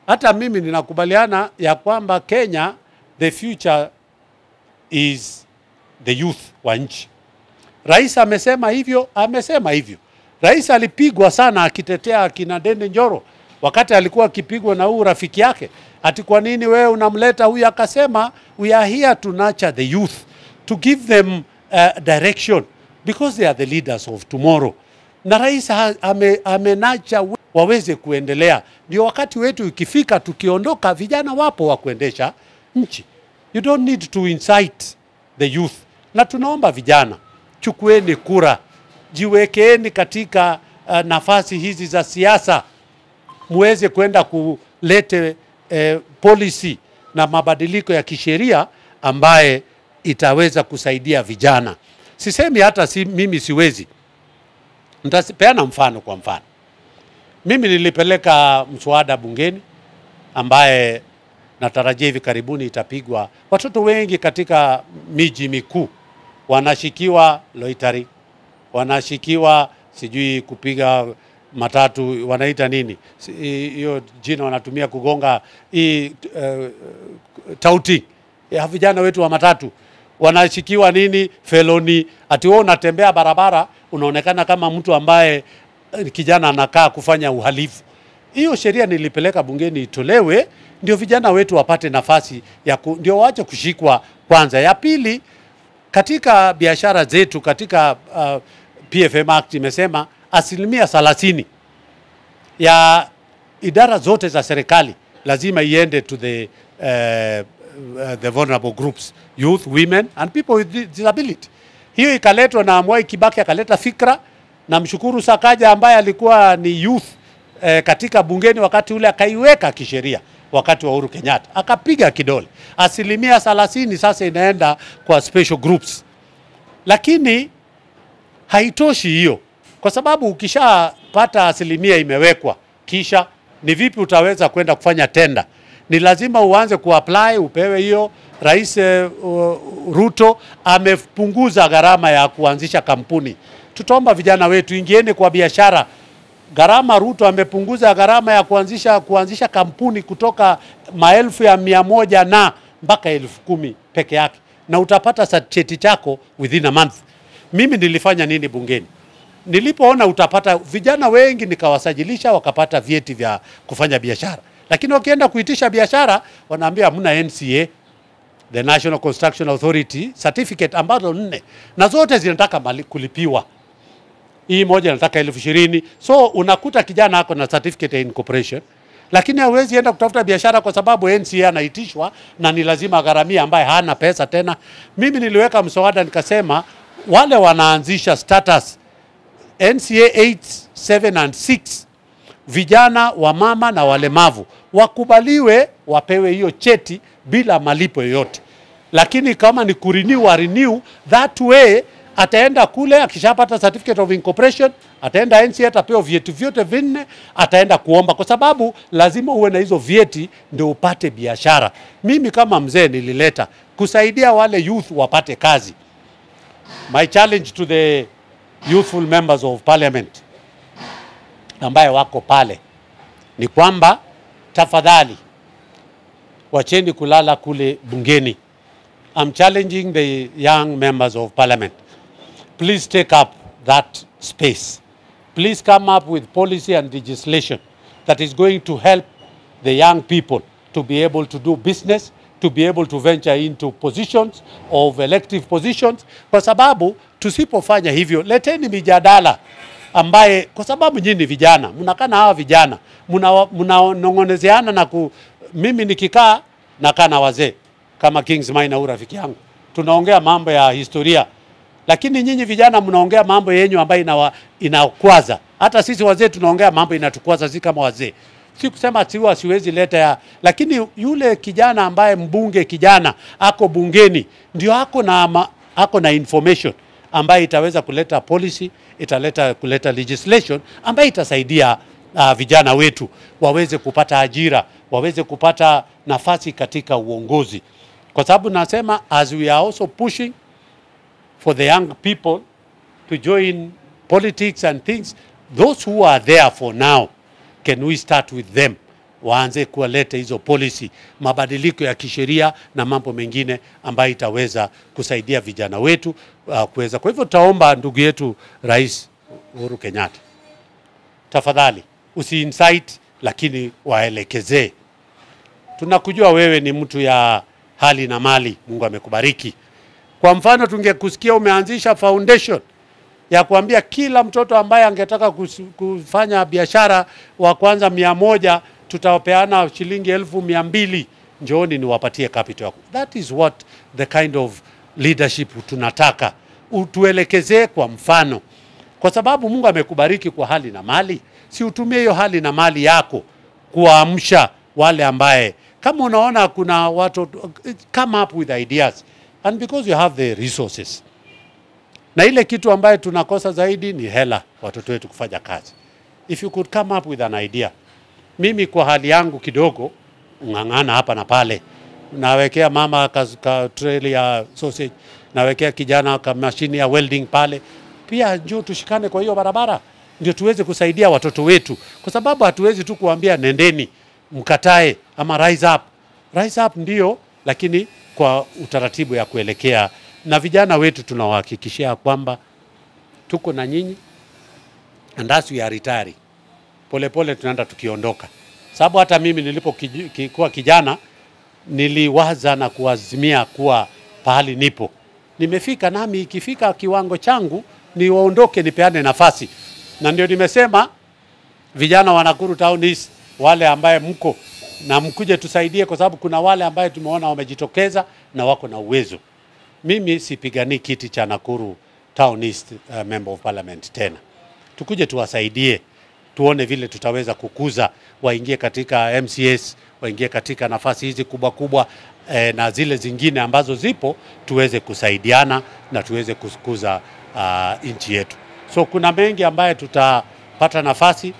Hata mimi ninakubaliana ya kwamba Kenya, the future is the youth wa nchi. Rais amesema hivyo, Rais alipigwa sana akitetea kina Ndindi Nyoro wakati alikuwa akipigwa na huyu rafiki yake. Ati kwa nini wewe unamleta huyu? Akasema we are here to nurture the youth, to give them direction because they are the leaders of tomorrow. Na rais amenacha waweze kuendelea. Ndio wakati wetu ukifika, tukiondoka, vijana wapo wa kuendesha nchi. You don't need to incite the youth. Na tunaomba vijana, chukueni kura, jiwekeeni katika nafasi hizi za siasa, muweze kwenda kulete policy na mabadiliko ya kisheria ambaye itaweza kusaidia vijana. Sisemi hata mimi siwezi. Nitapeana mfano. Kwa mfano, mimi nilipeleka mswada bungeni ambaye natarajia hivi karibuni itapigwa. Watoto wengi katika miji mikuu wanashikiwa loitering, wanashikiwa sijui kupiga matatu, wanaita nini hiyo jina wanatumia kugonga touting ya vijana wetu wa matatu. Wanashikiwa nini? Feloni. Ati wewe unatembea barabara unaonekana kama mtu ambaye kijana anakaa kufanya uhalifu. Hiyo sheria nilipeleka bungeni itolewe, ndio vijana wetu wapate nafasi ya ndio waache kushikwa kwanza. Ya pili, katika biashara zetu, katika PFM Act imesema 30% ya idara zote za serikali lazima iende to the vulnerable groups, youth, women and people with disability. Hiyo ikaletwa na Mwai Kibaki, akaleta fikra, na mshukuru Sakaja ambaye alikuwa ni youth katika bungeni wakati ule, akaiweka kisheria wakati wa Uhuru Kenyatta, akapiga kidole. 30% sasa inaenda kwa special groups. Lakini haitoshi hiyo, kwa sababu ukishapata 30% imewekwa, kisha ni vipi utaweza kwenda kufanya tenda? Ni lazima uanze kuapply upewe hiyo. Rais Ruto amepunguza gharama ya kuanzisha kampuni. Tutaomba vijana wetu, ingieni kwa biashara. Gharama, Ruto amepunguza gharama ya kuanzisha kampuni kutoka 1,100 na mpaka 10,000 peke yake, na utapata cheti chako within a month. Mimi nilifanya nini bungeni? Nilipoona utapata vijana wengi nikawasajilisha wakapata vyeti vya kufanya biashara. Lakini wakienda kuitisha biashara wanaambia hamna NCA, the National Construction Authority certificate, ambazo 4 na zote zinataka kulipiwa. Hii moja inataka 20,000. So unakuta kijana ako na certificate in incorporation, lakini hawezi enda kutafuta biashara kwa sababu NCA anaitishwa na ni lazima gharamia ambaye hana pesa tena. Mimi niliweka mswada nikasema wale wanaanzisha status NCA 8, 7 and 6, vijana, wamama na walemavu wakubaliwe wapewe hiyo cheti bila malipo yoyote. Lakini kama ni renew that way, ataenda kule akishapata certificate of incorporation, ataenda NCA atapewa vyeti vyote 4, ataenda kuomba, kwa sababu lazima uwe na hizo vyeti ndio upate biashara. Mimi kama mzee nilileta kusaidia wale youth wapate kazi. My challenge to the youthful members of parliament ambaye wako pale ni kwamba tafadhali wacheni kulala kule bungeni. I'm challenging the young members of parliament. Please take up that space. Please come up with policy and legislation that is going to help the young people to be able to do business, to be able to venture into positions of elective positions, kwa sababu tusipofanya hivyo, leteni mijadala ambaye, kwa sababu nyinyi vijana mnakaa na hawa vijana mnanongonezeana na mimi nikikaa nakaa na wazee kama Kings Maina au rafiki yangu, tunaongea mambo ya historia, lakini nyinyi vijana mnaongea mambo yenyu ambayo inakwaza. Hata sisi wazee tunaongea mambo inatukwaza, si kama wazee. Si kusema siwezi leta ya, lakini yule kijana ambaye mbunge kijana ako bungeni ndio ako na information ambayo itaweza kuleta policy, kuleta legislation ambayo itasaidia vijana wetu waweze kupata ajira, waweze kupata nafasi katika uongozi. Kwa sababu nasema as we are also pushing for the young people to join politics and things, those who are there for now, can we start with them? Waanze kuwaleta hizo policy, mabadiliko ya kisheria na mambo mengine ambayo itaweza kusaidia vijana wetu kuweza. Kwa hivyo tutaomba ndugu yetu Rais Uhuru Kenyatta, tafadhali usi-incite, lakini waelekezee. Tunakujua wewe ni mtu ya hali na mali, Mungu amekubariki. Kwa mfano tungekusikia umeanzisha foundation ya kuambia kila mtoto ambaye angetaka kufanya biashara wa kwanza 100 tutawapeana shilingi 1,200, njooni niwapatie capital. That is what the kind of leadership tunataka. Utuelekezee kwa mfano, kwa sababu Mungu amekubariki kwa hali na mali. Si utumie hiyo hali na mali yako kuamsha wale ambaye, kama unaona kuna watu, come up with ideas, and because you have the resources. Na ile kitu ambaye tunakosa zaidi ni hela watoto wetu kufanya kazi. If you could come up with an idea. Mimi kwa hali yangu kidogo ngangana hapa na pale, nawekea mama ka trailer ya sausage, nawekea kijana ka mashini ya welding pale. Pia njoo tushikane kwa hiyo barabara ndio tuweze kusaidia watoto wetu, kwa sababu hatuwezi tu kuambia nendeni mkatae ama rise up. Rise up ndio, lakini kwa utaratibu ya kuelekea. Na vijana wetu tunawahakikishia kwamba tuko na nyinyi, and as we are retiring, pole tunaenda tukiondoka. Sababu hata mimi nilipokuwa kijana niliwaza na kuazimia kuwa pahali nipo nimefika, nami ikifika kiwango changu niwaondoke, nipeane nafasi. Na ndio nimesema vijana wa Nakuru Town East, wale ambaye mko na mkuje tusaidie, kwa sababu kuna wale ambaye tumeona wamejitokeza na wako na uwezo. Mimi sipigani kiti cha Nakuru Town East member of parliament tena. Tukuje tuwasaidie, tuone vile tutaweza kukuza, waingie katika MCS, waingie katika nafasi hizi kubwa na zile zingine ambazo zipo, tuweze kusaidiana na tuweze kukuza nchi yetu. So kuna mengi ambaye tutapata nafasi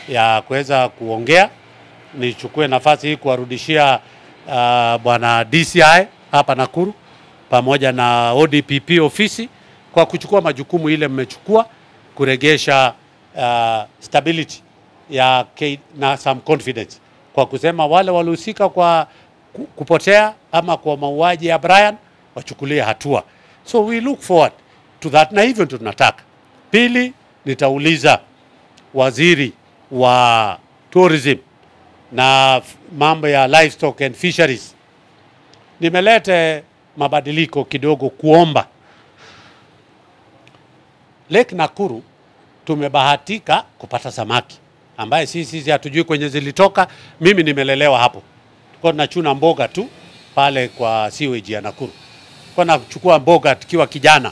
ya kuweza kuongea. Nichukue nafasi hii kuwarudishia bwana DCI hapa Nakuru pamoja na ODPP ofisi kwa kuchukua majukumu ile mmechukua, kuregesha stability ya na some confidence, kwa kusema wale walihusika kwa kupotea ama kwa mauaji ya Brian wachukulie hatua. So we look forward to that, na hivyo tunataka. Pili, nitauliza waziri wa tourism na mambo ya livestock and fisheries. Nimelete mabadiliko kidogo kuomba. Lake Nakuru tumebahatika kupata samaki ambaye sisi hatujui kwenye zilitoka. Mimi nimelelewa hapo. Kwa tunachuna mboga tu pale kwa sewage ya Nakuru. Kwa nachukua mboga tukiwa kijana.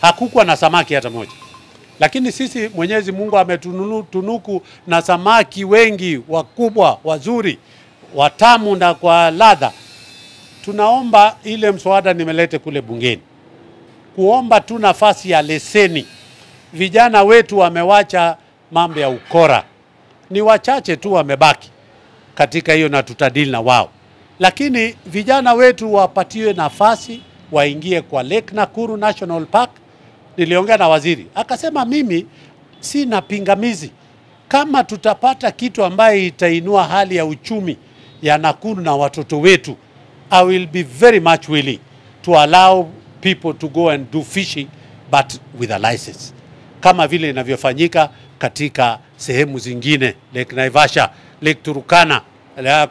Hakukuwa na samaki hata moja. Lakini sisi Mwenyezi Mungu ametunuku na samaki wengi wakubwa, wazuri, watamu na kwa ladha. Tunaomba ile mswada nimelete kule bungeni, kuomba tu nafasi ya leseni. Vijana wetu wamewacha mambo ya ukora. Ni wachache tu wamebaki katika hiyo na tutadili na wao. Lakini vijana wetu wapatiwe nafasi waingie kwa Lake Nakuru National Park. Niliongea na waziri, akasema mimi sina pingamizi kama tutapata kitu ambaye itainua hali ya uchumi ya Nakuru na watoto wetu. I will be very much willing to allow people to go and do fishing but with a license, kama vile inavyofanyika katika sehemu zingine, Lake Naivasha, Lake Turkana,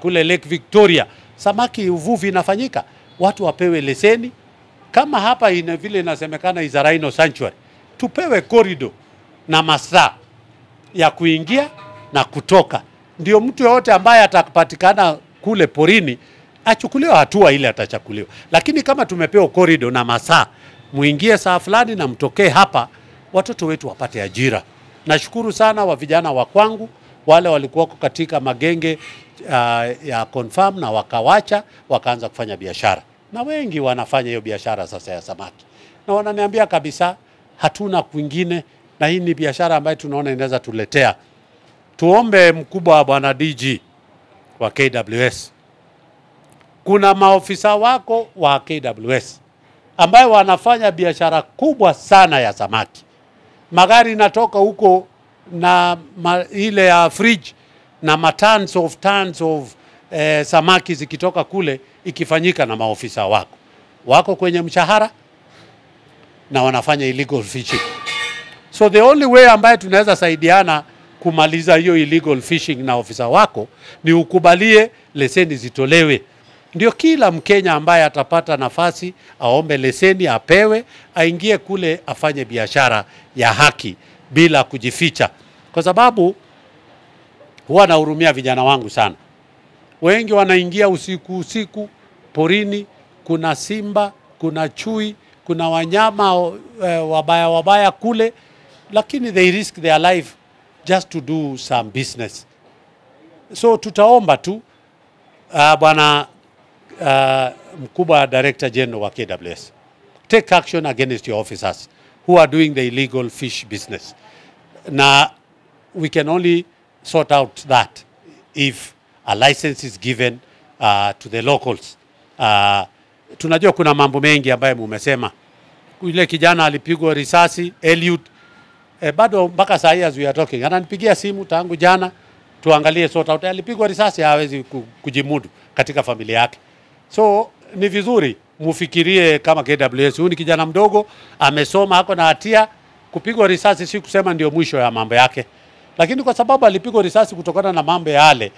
kule Lake Victoria. Samaki uvuvi inafanyika, watu wapewe leseni. Kama hapa vile inasemekana is a rhino sanctuary, tupewe corridor na masaa ya kuingia na kutoka. Ndio mtu yote ambaye atapatikana kule porini achukuliwa hatua ile atachakuliwa. Lakini kama tumepewa corridor na masaa, muingie saa fulani na mtokee hapa, watoto wetu wapate ajira. Nashukuru sana wa vijana wa kwangu wale walikuwa katika magenge ya confirm na wakawacha wakaanza kufanya biashara. Na wengi wanafanya hiyo biashara sasa ya samaki. Na wananiambia kabisa hatuna kwingine, na hii ni biashara ambayo tunaona inaweza tuletea. Tuombe mkubwa wa bwana DG wa KWS. Kuna maofisa wako wa KWS ambayo wanafanya biashara kubwa sana ya samaki. Magari inatoka huko na ile ya fridge na tons of samaki zikitoka kule, ikifanyika na maofisa wako kwenye mshahara na wanafanya illegal fishing. So the only way ambaye tunaweza saidiana kumaliza hiyo illegal fishing na ofisa wako ni ukubalie leseni zitolewe. Ndio kila Mkenya ambaye atapata nafasi aombe leseni apewe, aingie kule afanye biashara ya haki bila kujificha. Kwa sababu huwa nahurumia vijana wangu sana. Wengi wanaingia usiku porini, kuna simba, kuna chui, kuna wanyama wabaya kule, lakini they risk their life just to do some business. So tutaomba tu bwana mkubwa Director General wa KWS, take action against your officers who are doing the illegal fish business. Na we can only sort out that if a license is given to the locals. Tunajua kuna mambo mengi ambayo mumesema. Yule kijana alipigwa risasi, Eliud, bado mpaka saa hii as we are talking, ananipigia simu tangu jana tuangalie sort out. Alipigwa risasi, hawezi kujimudu katika familia yake. So ni vizuri mufikirie kama KWS. Huyu ni kijana mdogo, amesoma, hako na hatia. Kupigwa risasi si kusema ndio mwisho ya mambo yake. Lakini kwa sababu alipigwa risasi kutokana na mambo yale,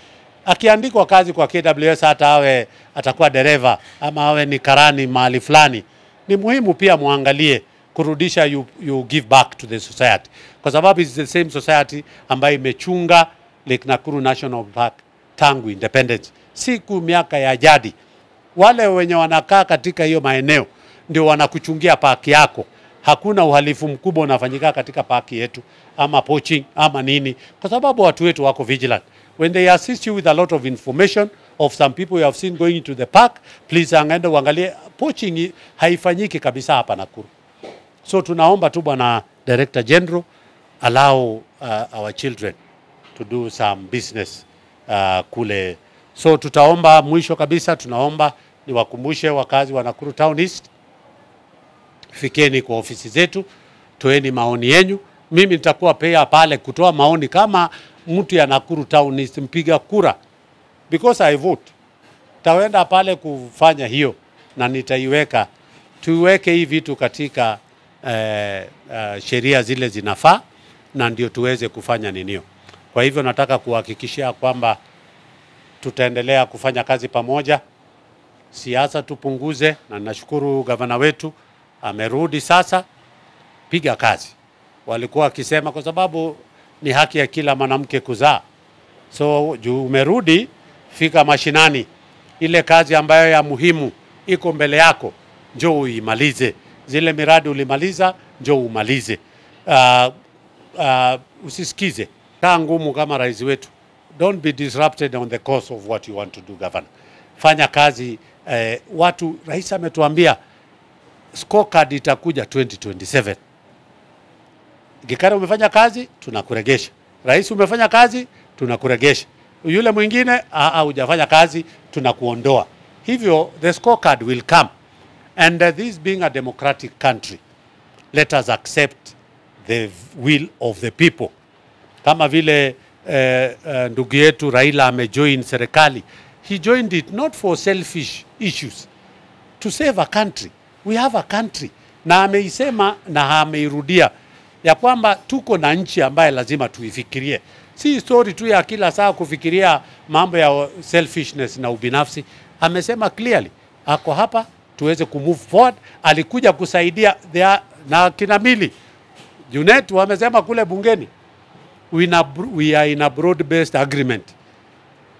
akiandikwa kazi kwa KWS, hata awe atakuwa dereva ama awe ni karani mahali fulani, ni muhimu pia muangalie kurudisha you give back to the society. Kwa sababu it's the same society ambayo imechunga Lake Nakuru National Park tangu independence. Siku miaka ya jadi, wale wenye wanakaa katika hiyo maeneo ndio wanakuchungia park yako. Hakuna uhalifu mkubwa unafanyika katika park yetu ama poaching ama nini, kwa sababu watu wetu wako vigilant. When they assist you with a lot of information of some people you have seen going into the park, please angaenda uangalie. Poaching haifanyiki kabisa hapa Nakuru. So tunaomba tu bwana Director General, allow our children to do some business kule. So tutaomba mwisho kabisa, tunaomba niwakumbushe wakazi wa Nakuru Town East, fikeni kwa ofisi zetu, toeni maoni yenu. Mimi nitakuwa pia pale kutoa maoni kama mtu ya Nakuru Town East mpiga kura, because I vote. Taenda pale kufanya hiyo na nitaiweka, tuweke hii vitu katika sheria zile zinafaa na ndio tuweze kufanya ninio. Kwa hivyo nataka kuhakikishia kwamba tutaendelea kufanya kazi pamoja, siasa tupunguze, na nashukuru gavana wetu amerudi sasa, piga kazi. Walikuwa wakisema kwa sababu ni haki ya kila mwanamke kuzaa. So juu umerudi, fika mashinani, ile kazi ambayo ya muhimu iko mbele yako, njoo uimalize. Zile miradi ulimaliza, njoo umalize. Usisikize kaa ngumu kama rais wetu. Don't be disrupted on the course of what you want to do, governor. Fanya kazi. Watu, rais ametuambia scorecard itakuja 2027. Gikari umefanya kazi, tunakuregesha. Rais umefanya kazi, tunakuregesha. Yule mwingine hujafanya kazi, tunakuondoa. Hivyo the scorecard will come. And this being a democratic country, let us accept the will of the people. Kama vile ndugu yetu Raila amejoin serikali, he joined it not for selfish issues, to save a country. We have a country. Na ameisema na ameirudia ya kwamba tuko na nchi ambaye lazima tuifikirie. Si story tu ya kila saa kufikiria mambo ya selfishness na ubinafsi. Amesema clearly, ako hapa tuweze kumove forward. Alikuja kusaidia na kinamili. Junet wamesema kule bungeni, we are in a broad-based agreement.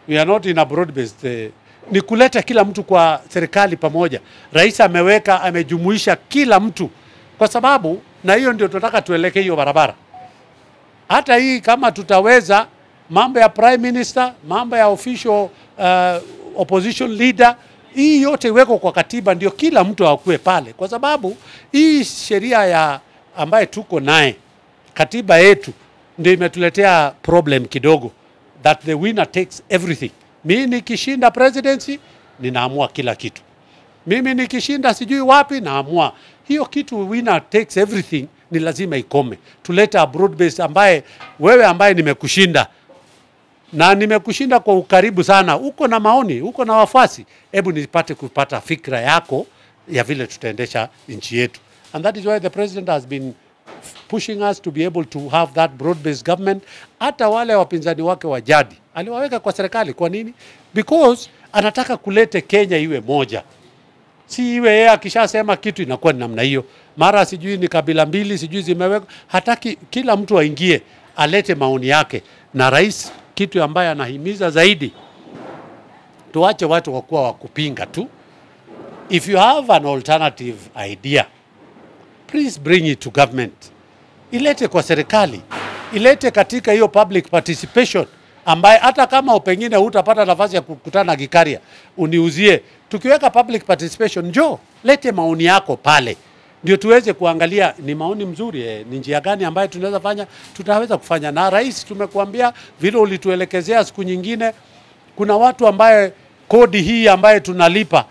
We are not in a broad-based. Ni kuleta kila mtu kwa serikali pamoja. Rais amejumuisha kila mtu, kwa sababu na hiyo ndio tunataka tuelekee hiyo barabara. Hata hii kama tutaweza, mambo ya prime minister, mambo ya official opposition leader, hii yote iweko kwa katiba, ndio kila mtu akue pale, kwa sababu hii sheria ya ambaye tuko naye, katiba yetu ndio imetuletea problem kidogo, that the winner takes everything. Mimi nikishinda presidency, ninaamua kila kitu. Mimi nikishinda sijui wapi, naamua. Hiyo kitu winner takes everything ni lazima ikome. Tuleta broad base ambaye wewe ambaye nimekushinda, na nimekushinda kwa ukaribu sana, uko na maoni, uko na wafasi, hebu nipate kupata fikra yako ya vile tutaendesha nchi yetu. And that is why the president has been pushing us to be able to have that broad-based government. Hata wale wapinzani wake wa jadi aliwaweka kwa serikali. Kwa nini? Because anataka kulete Kenya iwe moja. Si iwe yeye akishasema kitu inakuwa ni namna hiyo. Mara sijui ni kabila mbili, sijui zimewekwa. Hataki kila mtu aingie, alete maoni yake. Na rais kitu ambaye anahimiza zaidi, tuache watu wakuwa wakupinga tu. If you have an alternative idea, please bring it to government. Ilete kwa serikali. Ilete katika hiyo public participation, ambaye hata kama pengine hutapata nafasi ya kukutana na Gikaria, uniuzie. Tukiweka public participation, njoo lete maoni yako pale, ndio tuweze kuangalia ni maoni mzuri, ni njia gani ambayo tunaweza fanya, tutaweza kufanya. Na rais tumekuambia vile ulituelekezea siku nyingine, kuna watu ambaye kodi hii ambaye tunalipa,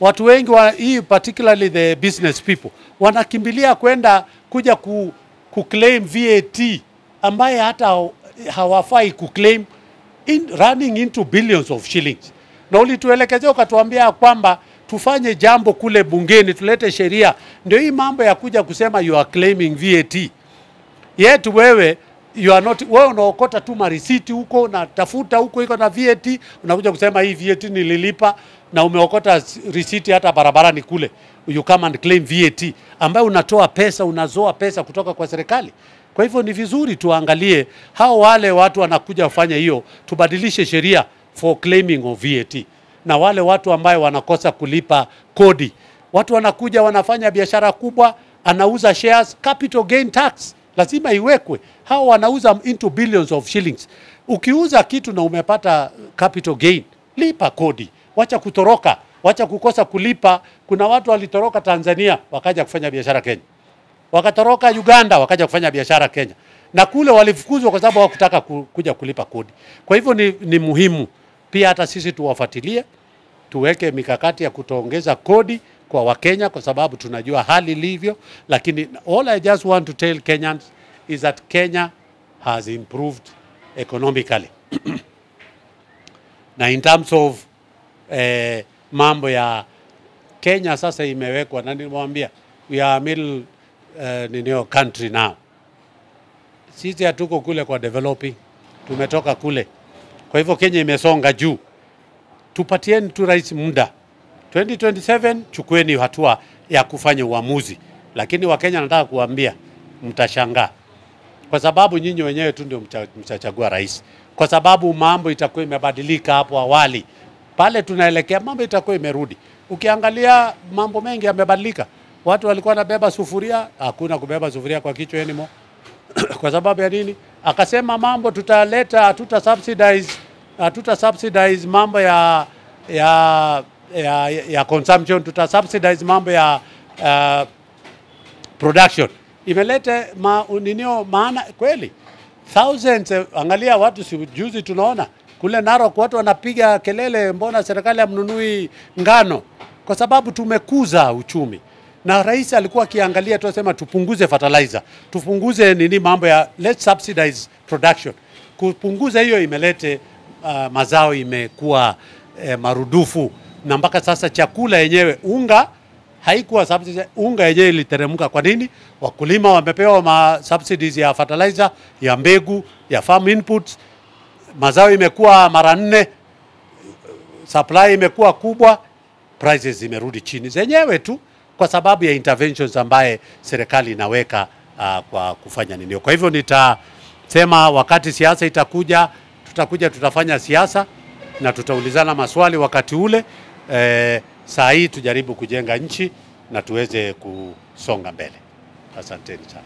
watu wengi hii particularly the business people wanakimbilia kuja kuclaim VAT ambaye hata hawafai kuclaim, running into billions of shillings. Na ulituelekezea ukatuambia kwamba tufanye jambo kule bungeni, tulete sheria, ndio hii mambo ya kuja kusema you are claiming VAT. Yet wewe wewe unaokota tu marisiti huko na tafuta huko iko na VAT, unakuja kusema hii VAT nililipa, na umeokota risiti hata barabarani kule. You come and claim VAT ambayo unatoa pesa, unazoa pesa kutoka kwa serikali. Kwa hivyo ni vizuri tuangalie hao wale watu wanakuja kufanya hiyo, tubadilishe sheria for claiming of VAT. Na wale watu ambaye wanakosa kulipa kodi, watu wanakuja wanafanya biashara kubwa, anauza shares, capital gain tax lazima iwekwe. Hao wanauza into billions of shillings. Ukiuza kitu na umepata capital gain, lipa kodi. Wacha kutoroka, wacha kukosa kulipa. Kuna watu walitoroka Tanzania wakaja kufanya biashara Kenya, wakatoroka Uganda wakaja kufanya biashara Kenya, na kule walifukuzwa kwa sababu hawakutaka kuja kulipa kodi. Kwa hivyo ni muhimu pia hata sisi tuwafuatilie, tuweke mikakati ya kutoongeza kodi kwa Wakenya, kwa sababu tunajua hali ilivyo. Lakini all I just want to tell Kenyans is that Kenya has improved economically. Na in terms of mambo ya Kenya sasa imewekwa, na nilimwambia we are middle country now. Sisi hatuko kule kwa developing, tumetoka kule. Kwa hivyo Kenya imesonga juu. Tupatieni tu rais muda. 2027 chukueni hatua ya kufanya uamuzi. Lakini Wakenya nataka kuambia mtashangaa. Kwa sababu nyinyi wenyewe tu ndio mtachagua rais. Kwa sababu mambo itakuwa imebadilika hapo awali. Pale tunaelekea mambo itakuwa imerudi. Ukiangalia mambo mengi yamebadilika. Watu walikuwa wanabeba sufuria, hakuna kubeba sufuria kwa kichwa anymore. Kwa sababu ya nini? Akasema mambo tutaleta, hatuta subsidize mambo ya consumption, tuta subsidize mambo ya production. Imelete maana kweli. Thousands, angalia watu juzi tunaona kule Narok watu wanapiga kelele, mbona serikali hamnunui ngano? Kwa sababu tumekuza uchumi. Na rais alikuwa akiangalia tu asema tupunguze fertilizer, tupunguze mambo ya let's subsidize production. Kupunguza hiyo imelete mazao imekuwa marudufu, na mpaka sasa chakula yenyewe unga haikuwa subsidies, unga yenyewe iliteremka. Kwa nini? Wakulima wamepewa subsidies ya fertilizer, ya mbegu, ya farm inputs. Mazao imekuwa mara 4, supply imekuwa kubwa, prices zimerudi chini zenyewe tu kwa sababu ya interventions ambaye serikali inaweka kwa kufanya nini. Kwa hivyo nitasema wakati siasa itakuja, tutafanya siasa na tutaulizana maswali wakati ule. Saa hii tujaribu kujenga nchi na tuweze kusonga mbele. Asanteni sana.